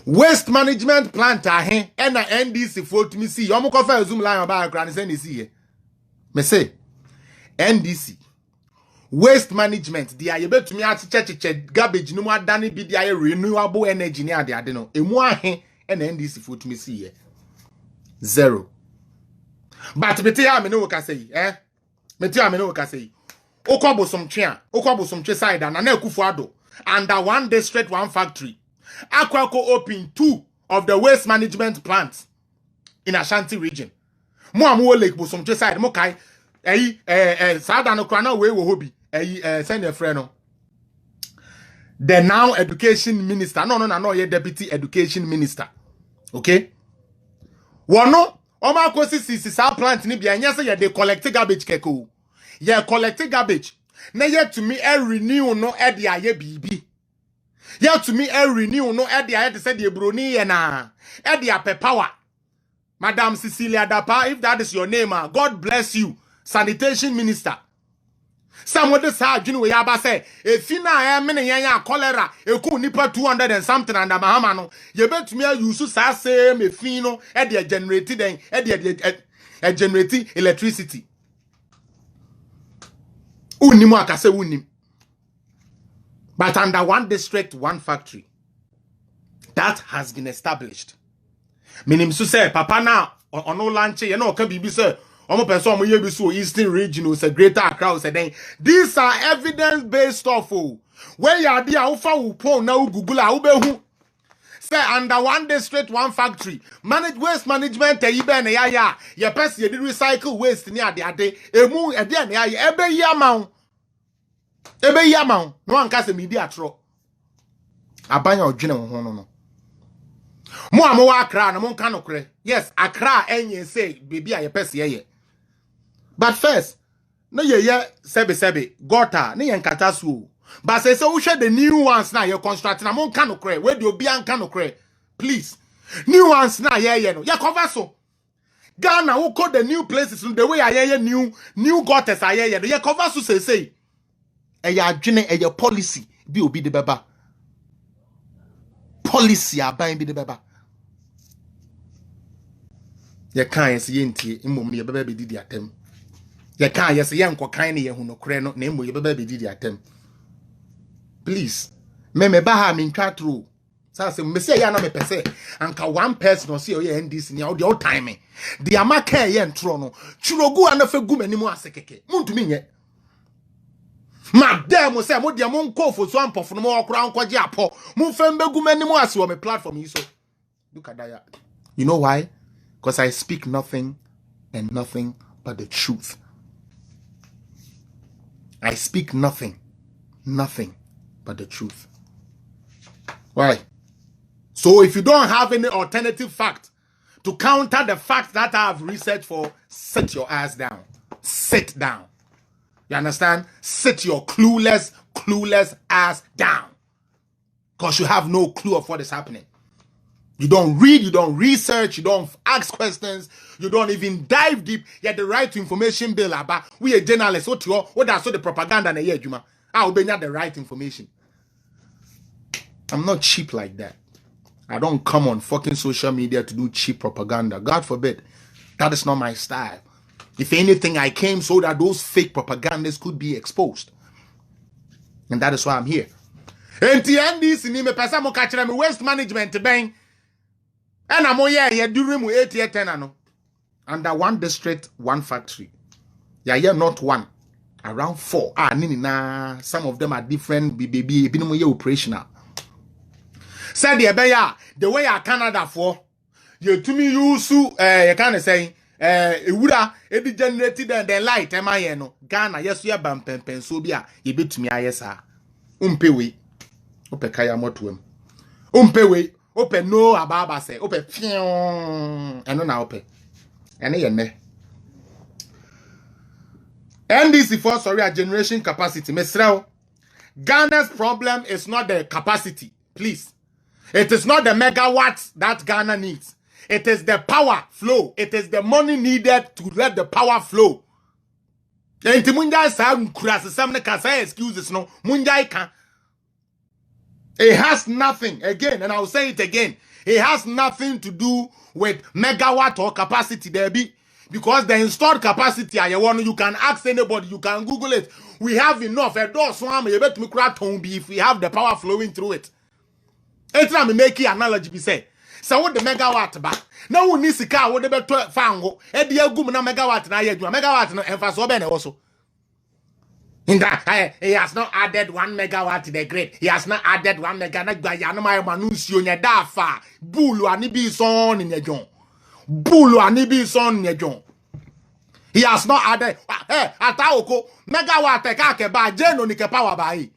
waste management plant are here and NDC for to me see omo ko fa zoom line ba akra ne say see ye me say NDC waste management dia ye betumi acheche garbage no mu adane bi dia ye renewable energy ni ade no emu ahe na NDC for to me see ye 0 but beti ya me no ka say Okwabosomche side and Nana Kufuado under one district, one factory. Aquaco opened 2 of the waste management plants in Ashanti region. Mo Lake Bosomche side mo kai sada no krana we wo hobi send your friend no. The now education minister no ye deputy education minister. Okay? Wono Oma kosi sa plant ni bia nya say ye dey collect garbage keko. Ye collect garbage. Na ye to me renew no e dey aye bibi. Ye to me renew no e dey aye say dey broni ye na. E dey ape power. Madam Cecilia Dapa, if that is your name, God bless you. Sanitation minister. Some of the sergeant we yaba say, if you na many yanya cholera, a cool nipa 200 and something and a mahamano, you bet me use sa same fino at the generated and generating electricity. Unimu akase unim. But under one district, one factory. That has been established. Minim so say papa na ono lanche ye no ka bibi say omo person omo ye bi so Eastern region o say Greater Accra o say then these are evidence based stuff o where you dey a ufa wo pon na Google a wo behu say under one district one factory waste management e be na ya ye person ye dey recycle waste ni ade emu e dey na ya ebe yi amaw no anka say media atro abanya odwene ho no Mo amowa Accra na mon kanokre. Yes, Accra enye say baby a ye pese ye. But first, no ye sebe gota ne ye nkata so. But say so we share the new ones na ye construct na mon kanokre. We dey obi an kanokre. Please. New ones na ye no. Ye cover so. Ghana who call the new places the way aye new gutters aye no. Ye cover so say. E ya adwene e ye policy bi obi de beba. Policy aban bi de beba. Ye kan yes ye ntie mmom ye beba be didi atem. Ye kan yes ye nkokan ne ye hu no kre no na mmom ye beba be didi atem. Please, me ba ha me ntwa tro. Sa se me se ya na me pese anka one person say ye NDC ni all time me. The amaka ye ntro no. Churogu anafa gu manimu asekeke. Muntumi nye. Madam say mo dia mo nkofo so ampofo no mo okra nkoje apo mo fembe gu manimu ase wo me platform yi so look at that. You know why? Because I speak nothing and nothing but the truth. I speak nothing but the truth. Why? So if you don't have any alternative fact to counter the fact that I have researched for, sit your ass down. Sit down. You understand? Sit your clueless ass down. Because you have no clue of what is happening. You don't read, you don't research, you don't ask questions, you don't even dive deep. You have the right to information bill about we are journalists. What that's the propaganda na ye juma. I will be the right information. I'm not cheap like that. I don't come on fucking social media to do cheap propaganda. God forbid. That is not my style. If anything, I came so that those fake propagandas could be exposed. And that is why I'm here. And the NDC ni me pesa mo kachira me waste management bang. And I'm here during my 8 year tenano. Under one district, one factory. Yeah, not one. Around 4. Some of them are different. Baby, operational. Said the way I Canada for you to me use you kind of say it would be generated and the light am I no Ghana yes you bam pen so bia you bit me yes umpewe ope kaya motuem umpewe ope no ababa say ope fion eno na ope ene ye ne NDC for sorry generation capacity mesrel Ghana's problem is not the capacity please. It is not the megawatts that Ghana needs. It is the power flow. It is the money needed to let the power flow. Excuses no. It has nothing, again, and I'll say it again. It has nothing to do with megawatt or capacity there be. Because the installed capacity, you can ask anybody, you can Google it. We have enough. If we have the power flowing through it. Etra me make analogy be say. So what the megawatt ba? Now we need sika what the beto fango. E dey agum na megawatt na ye adwuma. Megawatt no emfa so be na wo so. In that he has not added 1 megawatt to the grid. He has not added 1 megawatt. Yanoma manusio nya dafa. Bulu anibi son in your Bulu anibi son in your He has not added. Ataoko megawatt ke ba jeno ni ke power ba yi.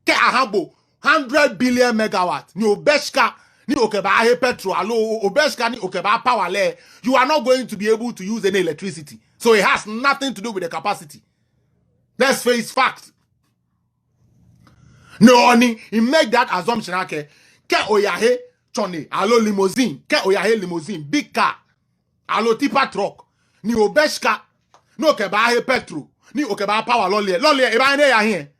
Ke ahabo 100 billion megawatt. Ni obeshka ni okeba he petrol alo obeshka ni okeba power le. You are not going to be able to use any electricity. So it has nothing to do with the capacity. Let's face facts. No, he make that assumption. Okay, ke oyahe chone alo limousine, ke oyahe limousine, big car, alo tipa truck, ni obeshka, no ke ba he petrol, ni oke ba power lolly e ba ne ya here.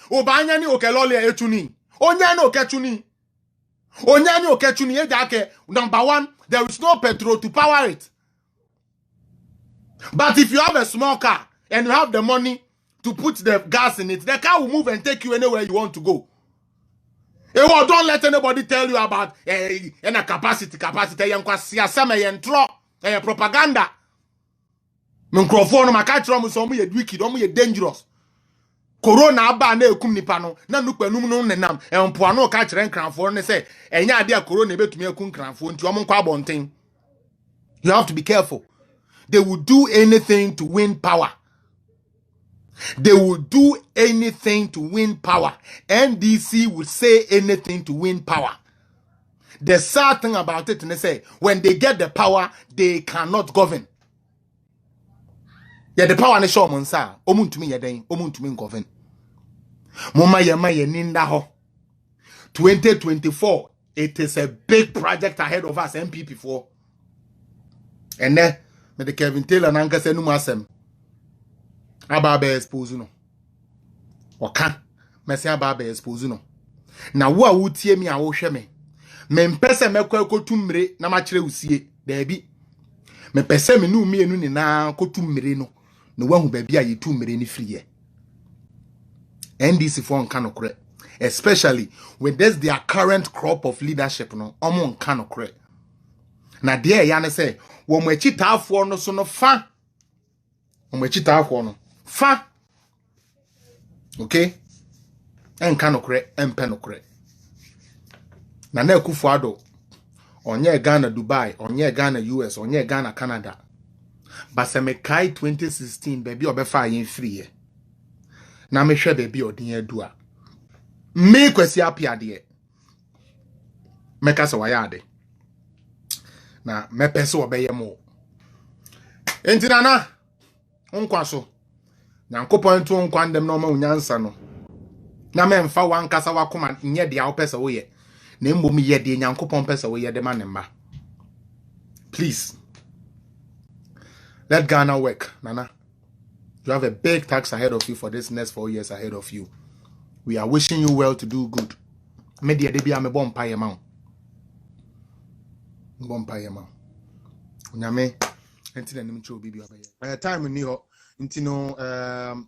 Obanya ni oke lolly e chuni. Onya ni oke chuni. Onya ni oke chuni e jake. Number one, there is no petrol to power it. But if you have a small car and you have the money to put the gas in it, the car will move and take you anywhere you want to go. Don't let anybody tell you about capacity. Propaganda. Microphone, my catch from some wicked, dangerous. Corona aba na ekum nipa no na nukpanum no nenam empoano ka kire nkranfo ne se enya ade a corona betumi ekum nkranfo nti omon kwa abonten. You have to be careful. They will do anything to win power. They will do anything to win power. NDC will say anything to win power. The sad thing about it, they say, when they get the power, they cannot govern. Yeah, the power is show monsa. Omun to me yeden, omun to me govern. Mama yama yeninda ho. 2024, it is a big project ahead of us, MPP4. And then, me the Kevin Taylor nanka se numasem. Ababe expose no. Oka. Mesi ababe expose no. Na wo a wotie mi a wo hwe me. Me mpese mekwa kotumre na ma kire usie. Daabi. Me pese me nu mienu ni na kotumre no. No wahu baabi a yetumre ni friye. NDC for nka no kore. Especially when there's their current crop of leadership no. Omo nka no kore. Na de ya ne se wo mo akitaafo no so no fa. Wo mo akitaafo no fa. Okay? Enka no kore, empe no kore. Na Akufo-Addo onye Ghana Dubai, onye Ghana US, onye Ghana Canada. Basemekai 2016 baby obefa yen free. Na me hwe baby odin adua. Me kwesi apiade. Meka se wayade. Na me pese obeye mo. Entina na onkwa so. Nyankopon to onkwa ndem no ma unyansa no. Na me mfa wankasa wakoma nye dia opese wo ye. Na mbom ye de Nyankopon pese wo ye de manemba. Please. Let Ghana work, Nana. You have a big task ahead of you for this next 4 years ahead of you. We are wishing you well to do good. Media de bia me bompa ye ma. Bompa ye ma. Nyame enti na nim cho bibi abaye. Time ni ho enti no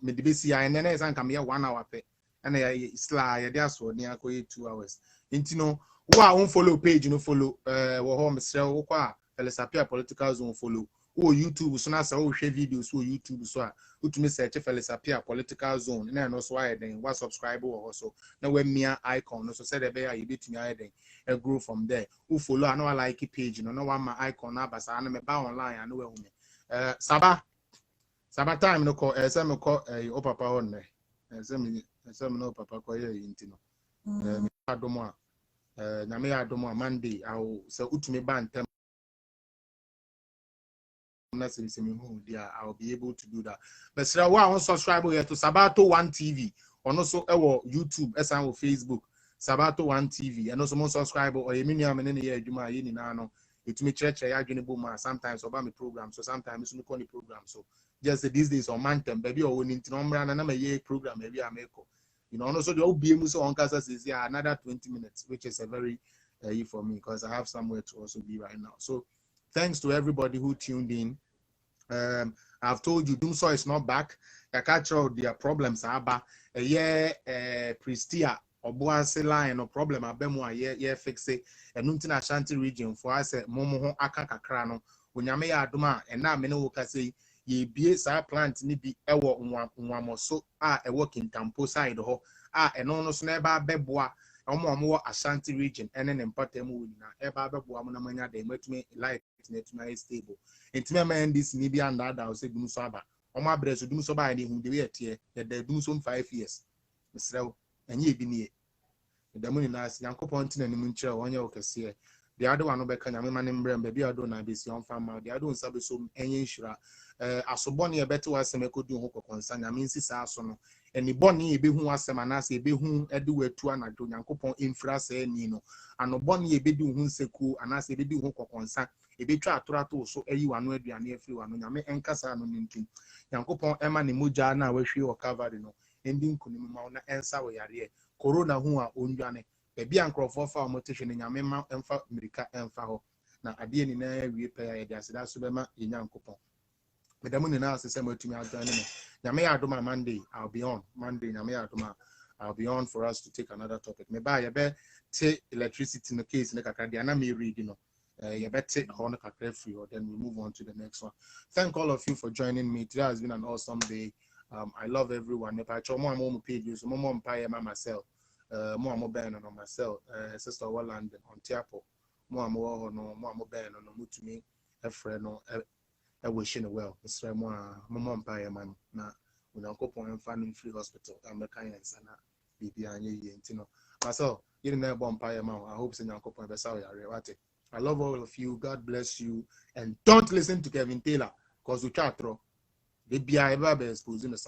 me de besi ya ene na esan kam ye 1 hour pe. And sla ye dia so ni akoye 2 hours. Enti no wa on follow page no follow wo ho mesre wo kwa Felesapia Political Zone follow. Oh, YouTube so na say oh share videos so YouTube so utumi search Felesapia Political Zone na no so aye den wa subscribe wo so na we mia icon no so say the be ya betumi aye den e grow from there. Who follow and no like page no no wa ma icon na basa na me ba online and we hu me Saba time no call say me call o papa on ne say me no papa ko ye yinti no me adomo na me adomo Monday I say utumi ba ntem I'll be able to do that. But still, one subscribe here to Sabato One TV, or also our YouTube, as on Facebook, Sabato One TV, and also more subscriber or a minimum in any year. You might know it me church. I sometimes about my program, so sometimes it's not the program. So just these days on Mountain, baby, or we need to number and I'm a year program. Maybe I make also the OBM so on Casa is another 20 minutes, which is a very for me because I have somewhere to also be right now. So thanks to everybody who tuned in. I've told you, Doomsaw is not back. I catch all their problems. Pristia or Boase line no problem. Abemwa fix it. And Nuntina Ashanti region for us. Momo Akaka Krano. When Yamea Duma and now Menoka say ye bie saa plant ni bi ewo nwamoso a ewo Kintampo side ho a eno no so na eba beboa omo Ashanti region ene ne mpatam wo nyina eba beboa mo na manya da ematumi life na etumi stable entime ma ndis ni bi anda da o se dum so aba omo abreso dum so ba ni hu de we etie ye da dum so 5 years misrew enye ebi nie da mo ni na as Yankopon tina ni mu nkyere wonye okese the other one be kanya me manim brem be bia do na be si on farm the other one sabe so enye nhira asoboni e bete wasem ekodu ho kokonsa nya me nsisa aso no eni boni e be hu asem anase e be hu ede watu anado Yankopon infra se ni no ano boni e be di hu nseku anase e be di hu kokonsa e be twa atorato so eyi wano aduane afiri wano nya me enkasa no nintim Yankopon ema ni moja na wahwe o Calvary no endi nkunim ma na ensa wo yare corona hu a onduane ebi ankrofo fa omotishe ne nyame ma emfa America emfa ho na ade ni na wie pe ya de asida so be ma Yankopon medamu ni na asese matumi adwane no nyame ya adoma Monday I'll be on Monday nyame ya adoma I'll be on for us to take another topic me ba ye be te electricity no case ne kakra de na me read no ye be te ho no kakra free or then we move on to the next one. Thank all of you for joining me. Today has been an awesome day. I love everyone. If I show more page use more empire myself more ben on myself sister Walland on Tiapo more no ben on mutumi a friend no I wishing well Mr. more empire man na Yankopon fan free hospital and the kindness and bibi anye yentino myself you know empire man I hope say Yankopon be saw yare. I love all of you. God bless you, and don't listen to Kevin Taylor because we chat through the BI Bible exposing us.